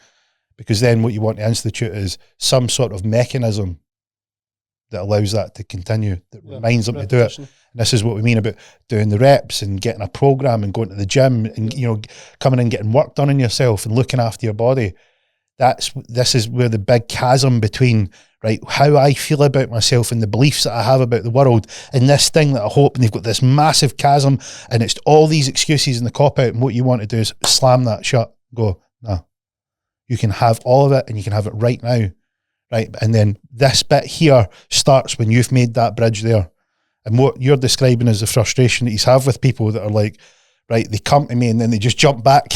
because then what you want to institute is some sort of mechanism that allows that to continue, that reminds them to do it. And this is what we mean about doing the reps and getting a program and going to the gym and coming and getting work done on yourself and looking after your body. This is where the big chasm between, right, how I feel about myself and the beliefs that I have about the world and this thing that I hope, and they've got this massive chasm and it's all these excuses and the cop-out, and what you want to do is slam that shut, go, no. You can have all of it and you can have it right now, right? And then this bit here starts when you've made that bridge there. And what you're describing is the frustration that you have with people that are like, right, they come to me and then they just jump back.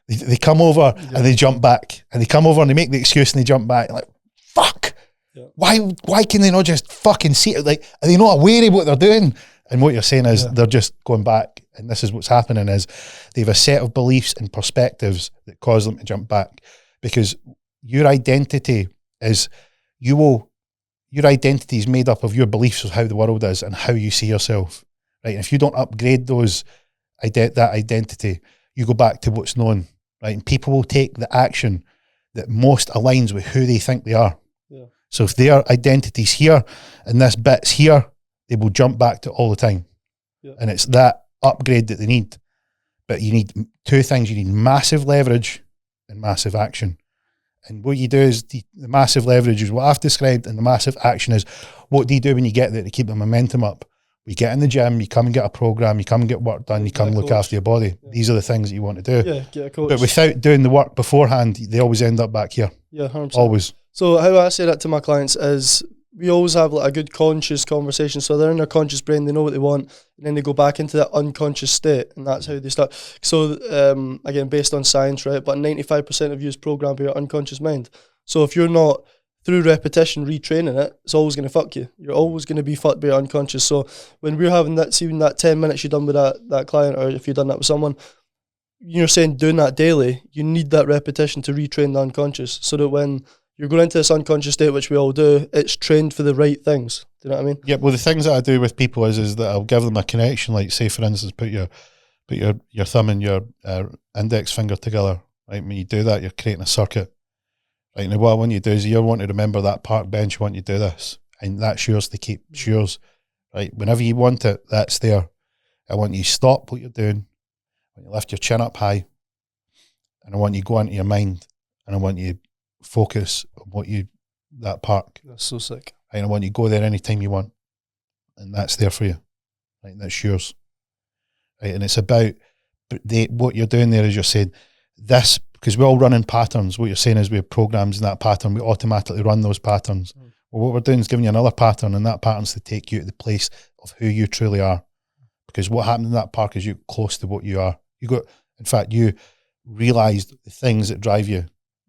They come over and they jump back, and they come over and they make the excuse and they jump back. Like, fuck, why can they not just fucking see it? Like, are they not aware of what they're doing? And what you're saying is they're just going back, and this is what's happening is they have a set of beliefs and perspectives that cause them to jump back, because your identity is your identity is made up of your beliefs of how the world is and how you see yourself, right? And if you don't upgrade that identity, you go back to what's known, right? And people will take the action that most aligns with who they think they are. Yeah. So if their identity's here and this bit's here, they will jump back to all the time. Yeah. And it's that upgrade that they need. But you need two things. You need massive leverage and massive action. And what you do is the massive leverage is what I've described, and the massive action is what do you do when you get there to keep the momentum up? You get in the gym, you come and get a program, you come and get work done, you come and look after your body. Yeah. These are the things that you want to do. Yeah, get a coach. But without doing the work beforehand, they always end up back here. Yeah, 100%. Always. So how I say that to my clients is we always have like a good conscious conversation. So they're in their conscious brain, they know what they want, and then they go back into that unconscious state, and that's how they start. So again, based on science, right? But 95% of you is programmed by your unconscious mind. So if you're not through repetition retraining it, it's always going to fuck you. You're always going to be fucked by your unconscious. So when we're having that, even that 10 minutes you've done with that client, or if you've done that with someone, you're saying doing that daily, you need that repetition to retrain the unconscious, so that when you're going into this unconscious state, which we all do, it's trained for the right things. Do you know what I mean? Yeah, well, the things that I do with people is that I'll give them a connection, like say, for instance, put your thumb and your index finger together. Right, when you do that, you're creating a circuit. Right, now what I want you to do is you want to remember that park bench, you want you to do this, and that's yours to keep, it's yours. Right, whenever you want it, that's there. I want you to stop what you're doing, I want you to lift your chin up high, and I want you to go into your mind, and I want you to focus on that park. That's so sick. Right, and I want you to go there anytime you want, and that's there for you. Right, and that's yours. Right, and it's about what you're doing there is you're saying this, because we're all running patterns. What you're saying is we have programs in that pattern, we automatically run those patterns. Well, what we're doing is giving you another pattern, and that pattern's to take you to the place of who you truly are. Because what happened in that park is you're close to what you are. You realised the things that drive you.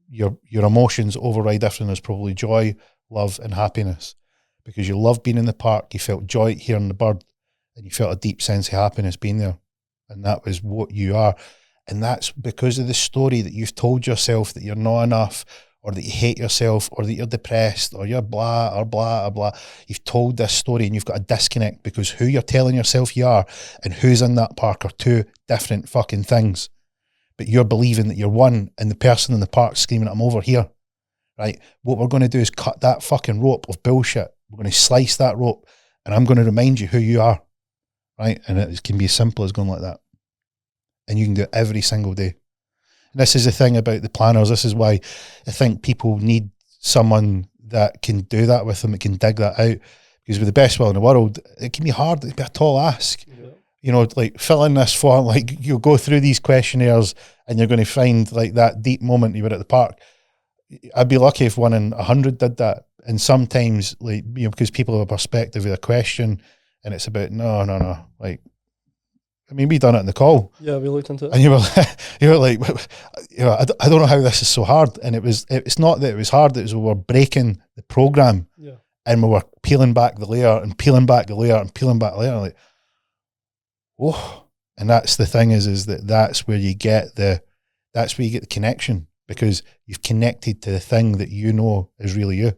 Your emotions override everything. There's probably joy, love, and happiness. Because you loved being in the park, you felt joy hearing the bird, and you felt a deep sense of happiness being there. And that was what you are. And that's because of the story that you've told yourself that you're not enough, or that you hate yourself, or that you're depressed, or you're blah, or blah, or blah. You've told this story and you've got a disconnect, because who you're telling yourself you are and who's in that park are two different fucking things. But you're believing that you're one, and the person in the park screaming, I'm over here. Right? What we're going to do is cut that fucking rope of bullshit. We're going to slice that rope, and I'm going to remind you who you are. Right? And it can be as simple as going like that. And you can do it every single day. And this is the thing about the planners. This is why I think people need someone that can do that with them, that can dig that out. Because with the best will in the world, it can be hard. It can be a tall ask. Yeah. You know, like fill in this form, like you'll go through these questionnaires and you're going to find like that deep moment you were at the park. I'd be lucky if 1 in 100 did that. And sometimes, like, you know, because people have a perspective of a question and it's about, no. Like, I mean, we done it in the call. Yeah, we looked into it. And you were like, you know, I don't know how this is so hard. And it's not that it was hard, it was we were breaking the program. Yeah. And we were peeling back the layer and peeling back the layer and peeling back the layer. Like, oh. And that's the thing is that's where you get the connection, because you've connected to the thing that you know is really you.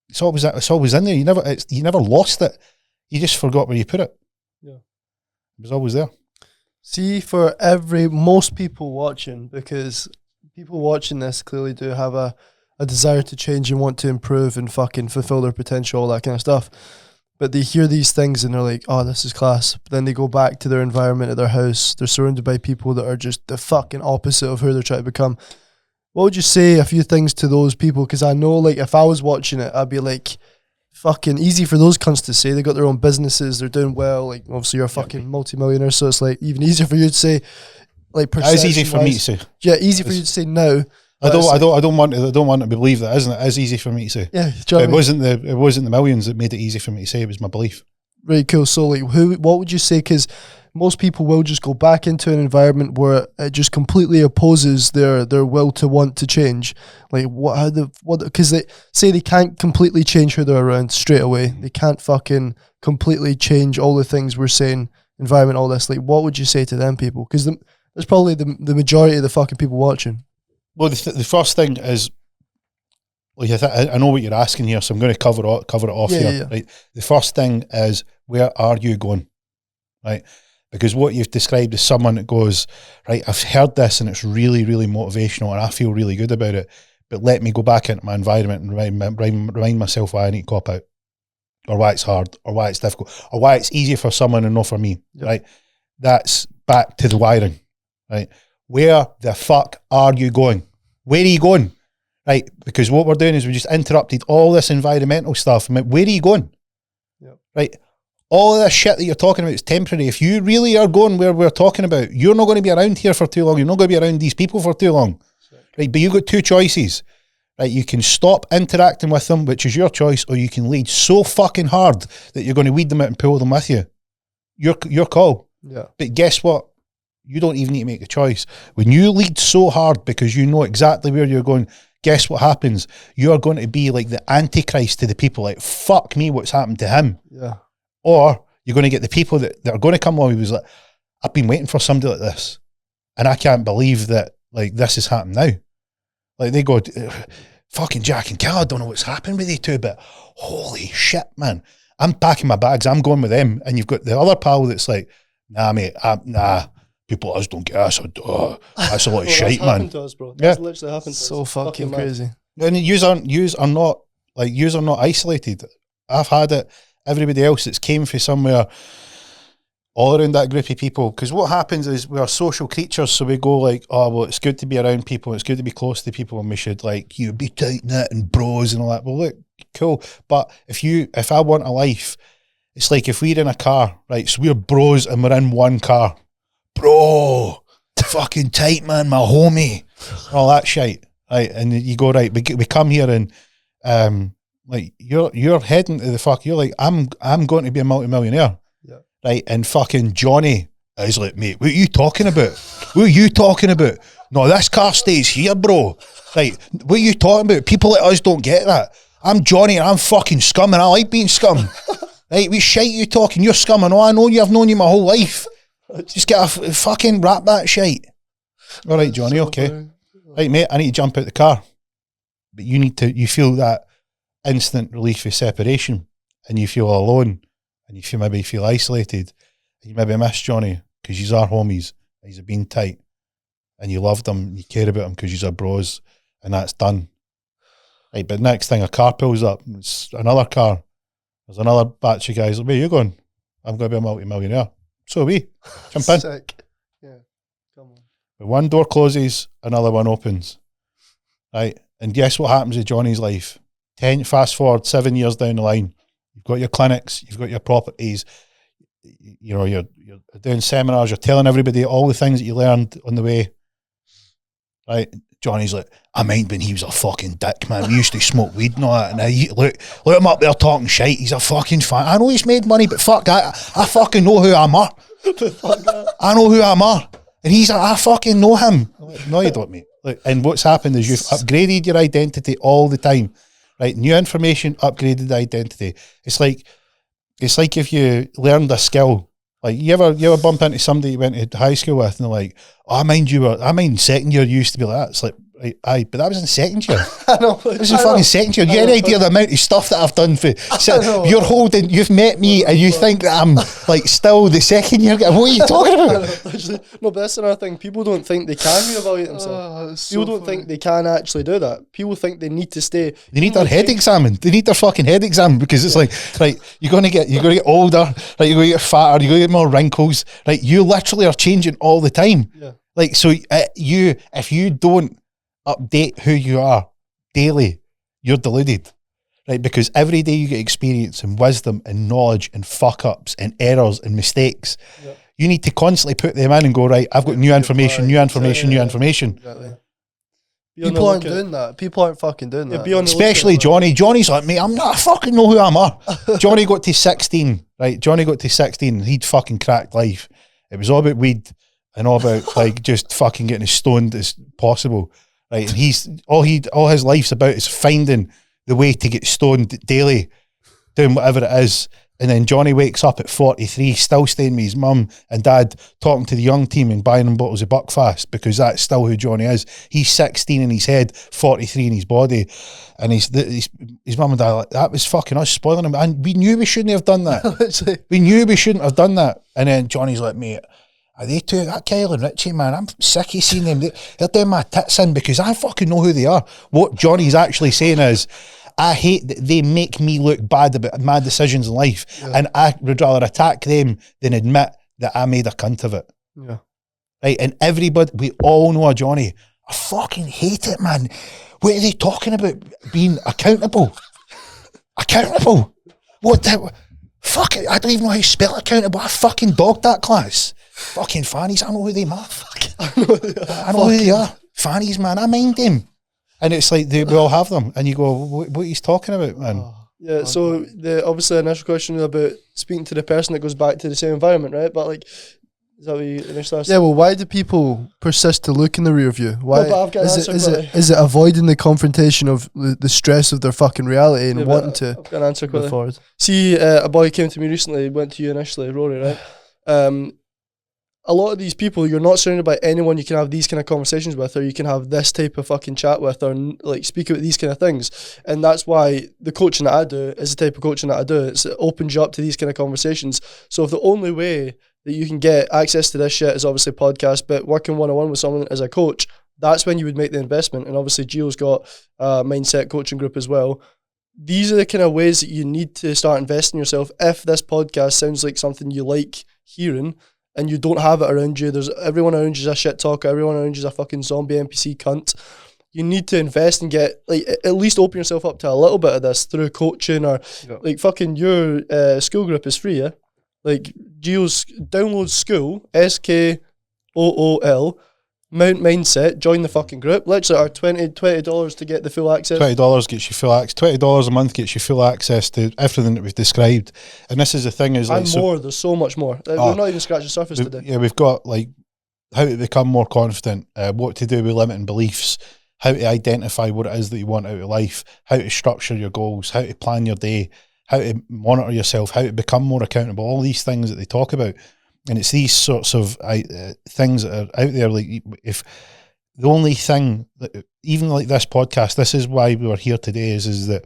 It's always in there. You never lost it. You just forgot where you put it. Yeah. It was always there. See, for most people watching, because people watching this clearly do have a desire to change and want to improve and fucking fulfill their potential, all that kind of stuff. But they hear these things and they're like, oh, this is class. But then they go back to their environment at their house. They're surrounded by people that are just the fucking opposite of who they're trying to become. What would you say a few things to those people? Because I know, like, if I was watching it, I'd be like, fucking easy for those cunts to say. They got their own businesses, they're doing well. Like, obviously you're a fucking multimillionaire, so it's like even easier for you to say, like, it's easy for me to say. Yeah, easy for you to say now. I don't want to believe that, isn't it? It is easy for me to say. Yeah, it wasn't the millions that made it easy for me to say. It was my belief. Right, cool. So, like, what would you say? Because most people will just go back into an environment where it just completely opposes their will to want to change. Like, because they say they can't completely change who they're around straight away. They can't fucking completely change all the things we're saying, environment, all this. Like, what would you say to them people? Because there's probably the majority of the fucking people watching. Well, the first thing is, like, I know what you're asking here, so I'm going to cover it off here. Yeah. Right. The first thing is, where are you going? Right. Because what you've described is someone that goes, right, I've heard this and it's really, really motivational and I feel really good about it, but let me go back into my environment and remind myself why I need to cop out, or why it's hard, or why it's difficult, or why it's easier for someone and not for me, right? That's back to the wiring, right? Where the fuck are you going? Where are you going? right? Because what we're doing is we just interrupted all this environmental stuff. And where are you going? Yep. Right? All of this shit that you're talking about is temporary. If you really are going where we're talking about, you're not going to be around here for too long. You're not going to be around these people for too long. Right? But you've got two choices. Right? You can stop interacting with them, which is your choice, or you can lead so fucking hard that you're going to weed them out and pull them with you. Your call. Yeah. But guess what? You don't even need to make the choice. When you lead so hard because you know exactly where you're going, guess what happens? You're going to be like the antichrist to the people, like, fuck me, what's happened to him? Yeah. Or you're going to get the people that are going to come along who's like, I've been waiting for somebody like this, and I can't believe that, like, this has happened now. Like, they go, fucking Jack and Cal, I don't know what's happened with you two, but holy shit, man. I'm packing my bags, I'm going with them. And you've got the other pal that's like, nah, mate, nah, people like us don't get us. That's a lot of shite, man. Happened to us, bro. That's literally happened to So us. fucking crazy. And yous are not isolated. I've had it. Everybody else that's came from somewhere all around that group of people. Because what happens is we are social creatures, so we go like, oh, well, it's good to be around people, it's good to be close to people, and we should, like, you be tight-knit and bros and all that. Well, look, cool. But if I want a life, it's like if we're in a car, right, so we're bros and we're in one car. Bro, fucking tight, man, my homie, all that shit, right? And you go, right, we come here and like you're heading to the fuck. You're like, I'm going to be a multi-millionaire, yeah, right? And fucking Johnny is like, mate, what are you talking about? What are you talking about? No, this car stays here, bro. Right? What are you talking about? People like us don't get that. I'm Johnny and I'm fucking scum and I like being scum. Right? We shite you talking. You're scum. I know. I've known you my whole life. Just get a fucking wrap that shite. All right, Johnny. Okay. Right, mate. I need to jump out the car. But you feel that instant relief of separation, and you feel alone, and maybe feel isolated, and you maybe miss Johnny because he's our homies, and he's been tight, and you loved him, and you care about him because he's our bros, and that's done. Right, but next thing a car pulls up, it's another car. There's another batch of guys like, where are you going? I'm going to be a multi-millionaire. So are we. Jump in. Sick. Yeah. Come on. But one door closes, another one opens. Right? And guess what happens with Johnny's life? Fast forward 7 years down the line. You've got your clinics, you've got your properties, you're doing seminars, you're telling everybody all the things that you learned on the way. Right? Johnny's like, I mind when he was a fucking dick, man. We used to smoke weed and all that. And look him up there talking shite. He's a fucking fan. I know he's made money, but fuck that. I fucking know who I'm at. I know who I'm at. And he's like, I fucking know him. Like, no, you don't, mate. Look, and what's happened is you've upgraded your identity all the time. Right? New information, upgraded identity. It's like if you learned a skill. Like, you ever bump into somebody you went to high school with and they're like, oh, I mind second year you used to be like that. It's like, right, aye, but that was in second year. I know. This is fucking second year. You have any idea the amount of stuff that I've done for you've met me and you think that I'm like still the second year guy. What are you talking about? No, but that's another thing. People don't think they can reevaluate themselves. People don't think they can actually do that. People think they need to stay. They need their head examined. They need their fucking head examined because it's like, right, you're gonna get older, right, you're gonna get fatter, you're gonna get more wrinkles, right? You literally are changing all the time. Yeah. Like, so if you don't update who you are daily, you're deluded, right? Because every day you get experience and wisdom and knowledge and fuck ups and errors and mistakes. Yep. You need to constantly put them in and go, right, I've got new information. Exactly. People aren't doing that. People aren't fucking doing that. Especially Johnny. Johnny's like, mate, I fucking know who I'm at. Johnny got to 16, right? He'd fucking cracked life. It was all about weed and all about like just fucking getting as stoned as possible. Right, and he's all his life's about is finding the way to get stoned daily, doing whatever it is. And then Johnny wakes up at 43, still staying with his mum and dad, talking to the young team and buying them bottles of Buckfast because that's still who Johnny is. He's 16 in his head, 43 in his body, and his mum and dad are like, that was fucking us spoiling him, and we knew we shouldn't have done that. We knew we shouldn't have done that. And then Johnny's like, mate, are they two, that Kyle and Richie, man, I'm sick of seeing them. They're doing my tits in because I fucking know who they are. What Johnny's actually saying is, I hate that they make me look bad about my decisions in life, and I would rather attack them than admit that I made a cunt of it. Yeah. Right, and everybody, we all know a Johnny. I fucking hate it, man. What are they talking about? Being accountable? Accountable? What the... Fuck it, I don't even know how you spell accountable. I fucking dogged that class. Fucking fannies, I know who they are. I know who they are. Fannies, man, I mind them. And it's like, we all have them. And you go, what are you talking about, man? Yeah, so the obviously initial question about speaking to the person that goes back to the same environment, right? But like, is that what you initially asked? Yeah, well, why do people persist to look in the rear view? Why No, but I've got an answer quickly. is it avoiding the confrontation of the stress of their fucking reality and wanting to I've got an answer move quickly. forward? See, a boy came to me recently, went to you initially, Rory, right? A lot of these people, you're not surrounded by anyone you can have these kind of conversations with, or you can have this type of fucking chat with, or like speak about these kind of things. And that's why the coaching that I do is the type of coaching that I do. It opens you up to these kind of conversations. So if the only way that you can get access to this shit is obviously podcast, but working one-on-one with someone as a coach, that's when you would make the investment. And obviously Gio's got a mindset coaching group as well. These are the kind of ways that you need to start investing in yourself. If this podcast sounds like something you like hearing, and you don't have it around you, there's everyone around you is a shit talker, everyone around you is a fucking zombie NPC cunt. You need to invest and get, like, at least open yourself up to a little bit of this through coaching, or like fucking your school group is free, yeah? Like, Gio's download school, SKOOL, Mount Mindset, join the fucking group. Literally, our $20 to get the full access. $20 gets you full access. $20 a month gets you full access to everything that we've described. And this is the thing is, and like, more. There's so much more. We've not even scratched the surface today. Yeah, we've got like how to become more confident, what to do with limiting beliefs, how to identify what it is that you want out of life, how to structure your goals, how to plan your day, how to monitor yourself, how to become more accountable. All these things that they talk about. And it's these sorts of things that are out there. Like, if the only thing that, even like this podcast, this is why we were here today, is that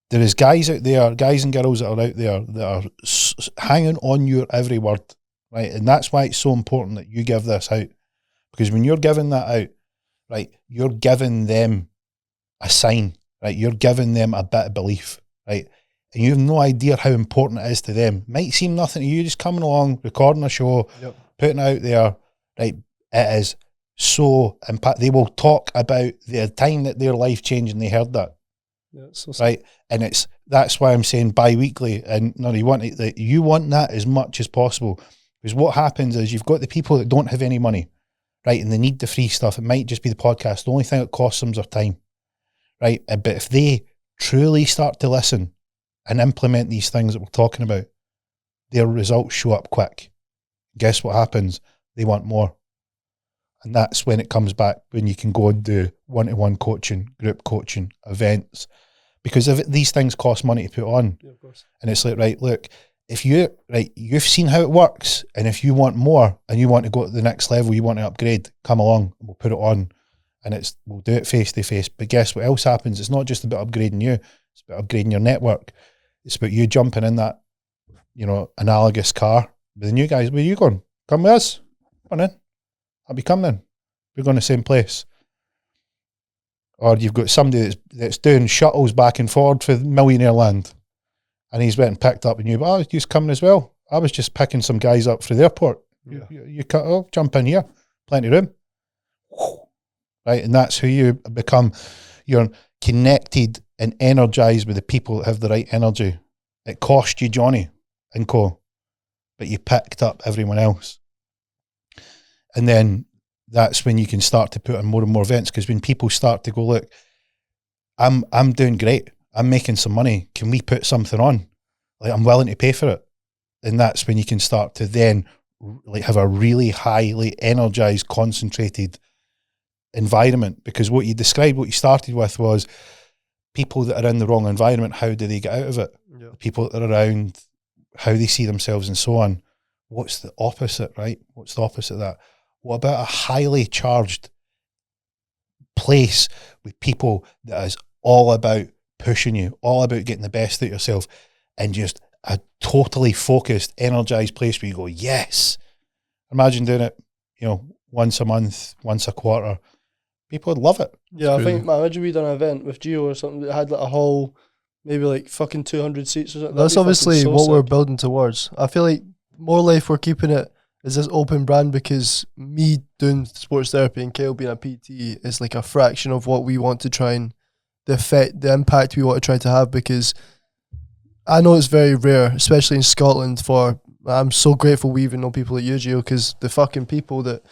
there is guys out there, guys and girls that are out there that are hanging on your every word, right? And that's why it's so important that you give this out, because when you're giving that out, right, you're giving them a sign, right? You're giving them a bit of belief, right? And you have no idea how important it is to them. Might seem nothing to you, just coming along, recording a show, putting it out there, right? It is so impact. They will talk about the time that their life changed and they heard that, so right? And that's why I'm saying bi-weekly. And no, you want that as much as possible, because what happens is you've got the people that don't have any money, right? And they need the free stuff. It might just be the podcast. The only thing that costs them is their time, right? But if they truly start to listen and implement these things that we're talking about, their results show up quick. Guess what happens? They want more. And that's when it comes back, when you can go and do one-to-one coaching, group coaching, events. Because if these things cost money to put on. Yeah, of course. And it's like, right, look, if you've seen how it works, and if you want more and you want to go to the next level, you want to upgrade, come along, we'll put it on. And we'll do it face to face. But guess what else happens? It's not just about upgrading you, it's about upgrading your network. It's about you jumping in that, analogous car with the new guys. Where are you going? Come with us. Come on in. I'll be coming. We're going to the same place. Or you've got somebody that's doing shuttles back and forward for Millionaire Land, and he's went and picked up, and you're just coming as well. I was just picking some guys up for the airport. Yeah. You jump in here. Plenty of room. Right, and that's who you become. You're connected and energized with the people that have the right energy. It cost you Johnny and co, but you picked up everyone else. And then that's when you can start to put on more and more events, because when people start to go, look, I'm doing great, I'm making some money, can we put something on? Like, I'm willing to pay for it. And that's when you can start to then have a really highly energized, concentrated environment. Because what you described, what you started with was people that are in the wrong environment, how do they get out of it? Yeah. The people that are around, how they see themselves and so on. What's the opposite, right? What's the opposite of that? What about a highly charged place with people that is all about pushing you, all about getting the best out of yourself, and just a totally focused, energized place where you go, yes. Imagine doing it, once a month, once a quarter. People would love it. Yeah, I think, imagine we done an event with Gio or something that had like a whole, maybe like fucking 200 seats or something. That's obviously what we're building towards. I feel like more life, we're keeping it is this open brand because me doing sports therapy and Kale being a PT is like a fraction of what we want to try and the impact we want to try to have, because I know it's very rare, especially in Scotland. I'm so grateful we even know people like you, Gio, because the fucking people that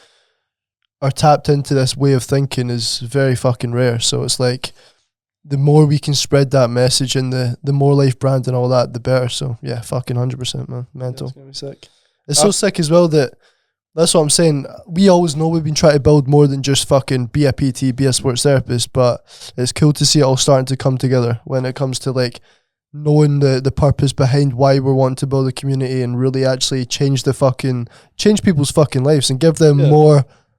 are tapped into this way of thinking is very fucking rare. So it's like, the more we can spread that message and the more life brand and all that, the better. So yeah, fucking 100%, man. Mental. It's gonna be sick. It's so sick as well that's what I'm saying. We always know we've been trying to build more than just fucking be a PT, be a sports therapist, but it's cool to see it all starting to come together when it comes to like knowing the purpose behind why we're wanting to build a community and really actually change people's fucking lives and give them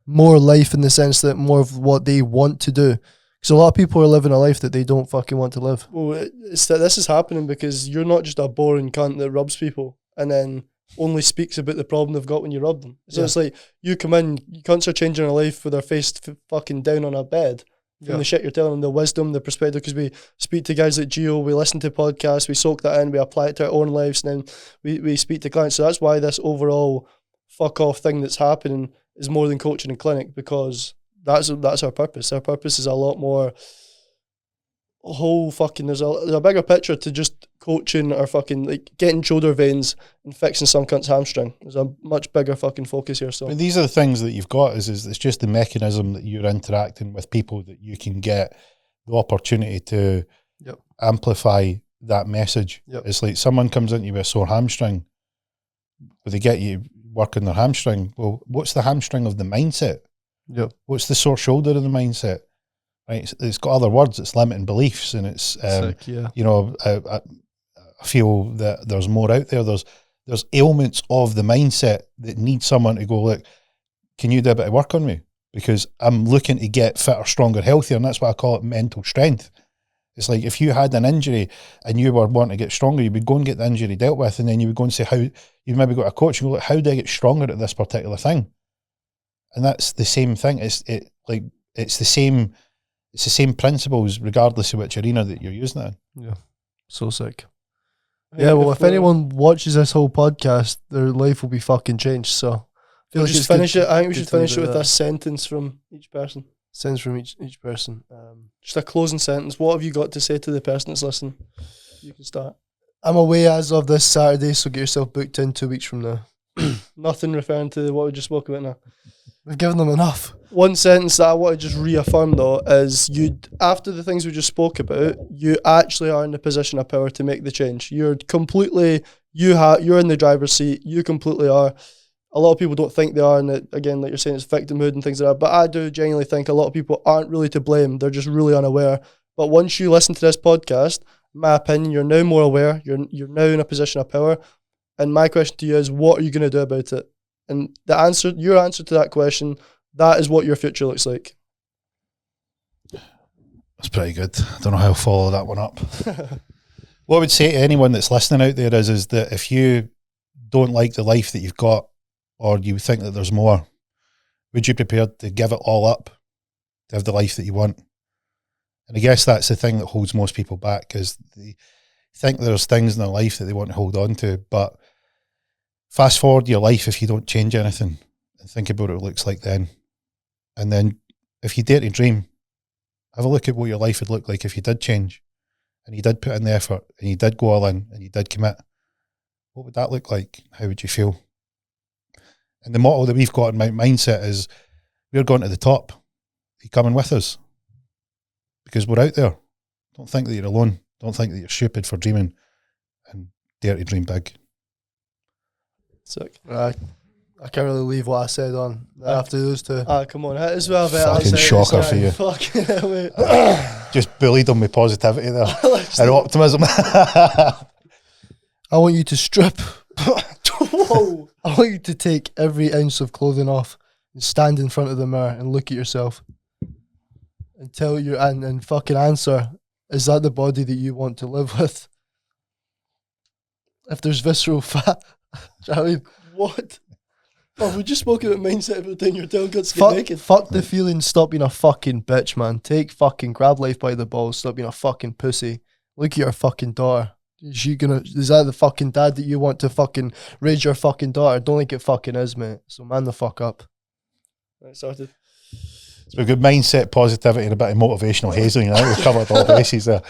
more life, in the sense that more of what they want to do. Because a lot of people are living a life that they don't fucking want to live. Well, it's that this is happening because you're not just a boring cunt that rubs people and then only speaks about the problem they've got when you rub them. So it's like, you come in, you cunts are changing their life with their face fucking down on a bed from the shit you're telling them, the wisdom, the perspective, because we speak to guys like Gio, we listen to podcasts, we soak that in, we apply it to our own lives, and then we speak to clients. So that's why this overall fuck off thing that's happening is more than coaching and clinic, because that's our purpose. Our purpose is a lot more there's a bigger picture to just coaching or fucking like getting shoulder veins and fixing some cunt's hamstring. There's a much bigger fucking focus here. So I mean, these are the things that you've got, is it's just the mechanism that you're interacting with people, that you can get the opportunity to amplify that message. It's like someone comes into you with a sore hamstring, but they get you working their hamstring. Well, what's the hamstring of the mindset? What's the sore shoulder of the mindset? Right, it's got other words. It's limiting beliefs, and it's you know, I feel that there's more out there. There's ailments of the mindset that need someone to go, look, can you do a bit of work on me? Because I'm looking to get fitter, stronger, healthier, and that's why I call it mental strength. It's like, if you had an injury and you were wanting to get stronger, you would go and get the injury dealt with, and then you would go and say, how you maybe got a coach and go, look, how do I get stronger at this particular thing? And that's the same thing. It's the same. It's the same principles, regardless of which arena that you're using it in. Yeah, so sick. Yeah, well, if anyone watches this whole podcast, their life will be fucking changed. So I feel like just finish it. I think we should finish it with a sentence from each person. Sentence from each person. Just a closing sentence. What have you got to say to the person that's listening? You can start. I'm away as of this Saturday, so get yourself booked in 2 weeks from now. Nothing referring to what we just spoke about now. We've given them enough. One sentence that I want to just reaffirm though is, after the things we just spoke about, you actually are in the position of power to make the change. You're completely, you're in the driver's seat. You completely are. A lot of people don't think they are, and again, like you're saying, it's victimhood and things like that. But I do genuinely think a lot of people aren't really to blame. They're just really unaware. But once you listen to this podcast, in my opinion, you're now more aware. You're now in a position of power. And my question to you is, what are you going to do about it? And your answer to that question, that is what your future looks like. That's pretty good. I don't know how I'll follow that one up. What I would say to anyone that's listening out there is that if you don't like the life that you've got, or you think that there's more, would you be prepared to give it all up to have the life that you want? And I guess that's the thing that holds most people back, is they think there's things in their life that they want to hold on to, but fast forward your life if you don't change anything and think about what it looks like then. And then if you dare to dream, have a look at what your life would look like if you did change and you did put in the effort and you did go all in and you did commit. What would that look like? How would you feel? And the motto that we've got in my mindset is, we're going to the top. Are you coming with us? Because we're out there. Don't think that you're alone. Don't think that you're stupid for dreaming, and dare to dream big. Sick. I can't really leave what I said on after those two. Come on, hit as well. Fucking shocker for you. Fucking Just bullied them with positivity there and optimism. I want you to strip. Whoa. I want you to take every ounce of clothing off and stand in front of the mirror and look at yourself and tell you and fucking answer, is that the body that you want to live with? If there's visceral fat, I mean, what? Oh, we just spoke about mindset about the thing you're telling God to get naked. Fuck the feeling, stop being a fucking bitch, man. Grab life by the balls, stop being a fucking pussy. Look at your fucking daughter. Is that the fucking dad that you want to fucking raise your fucking daughter? Don't think it fucking is, mate. So man the fuck up. Right, sorted. So a good mindset, positivity, and a bit of motivational hazing. We've covered all bases there.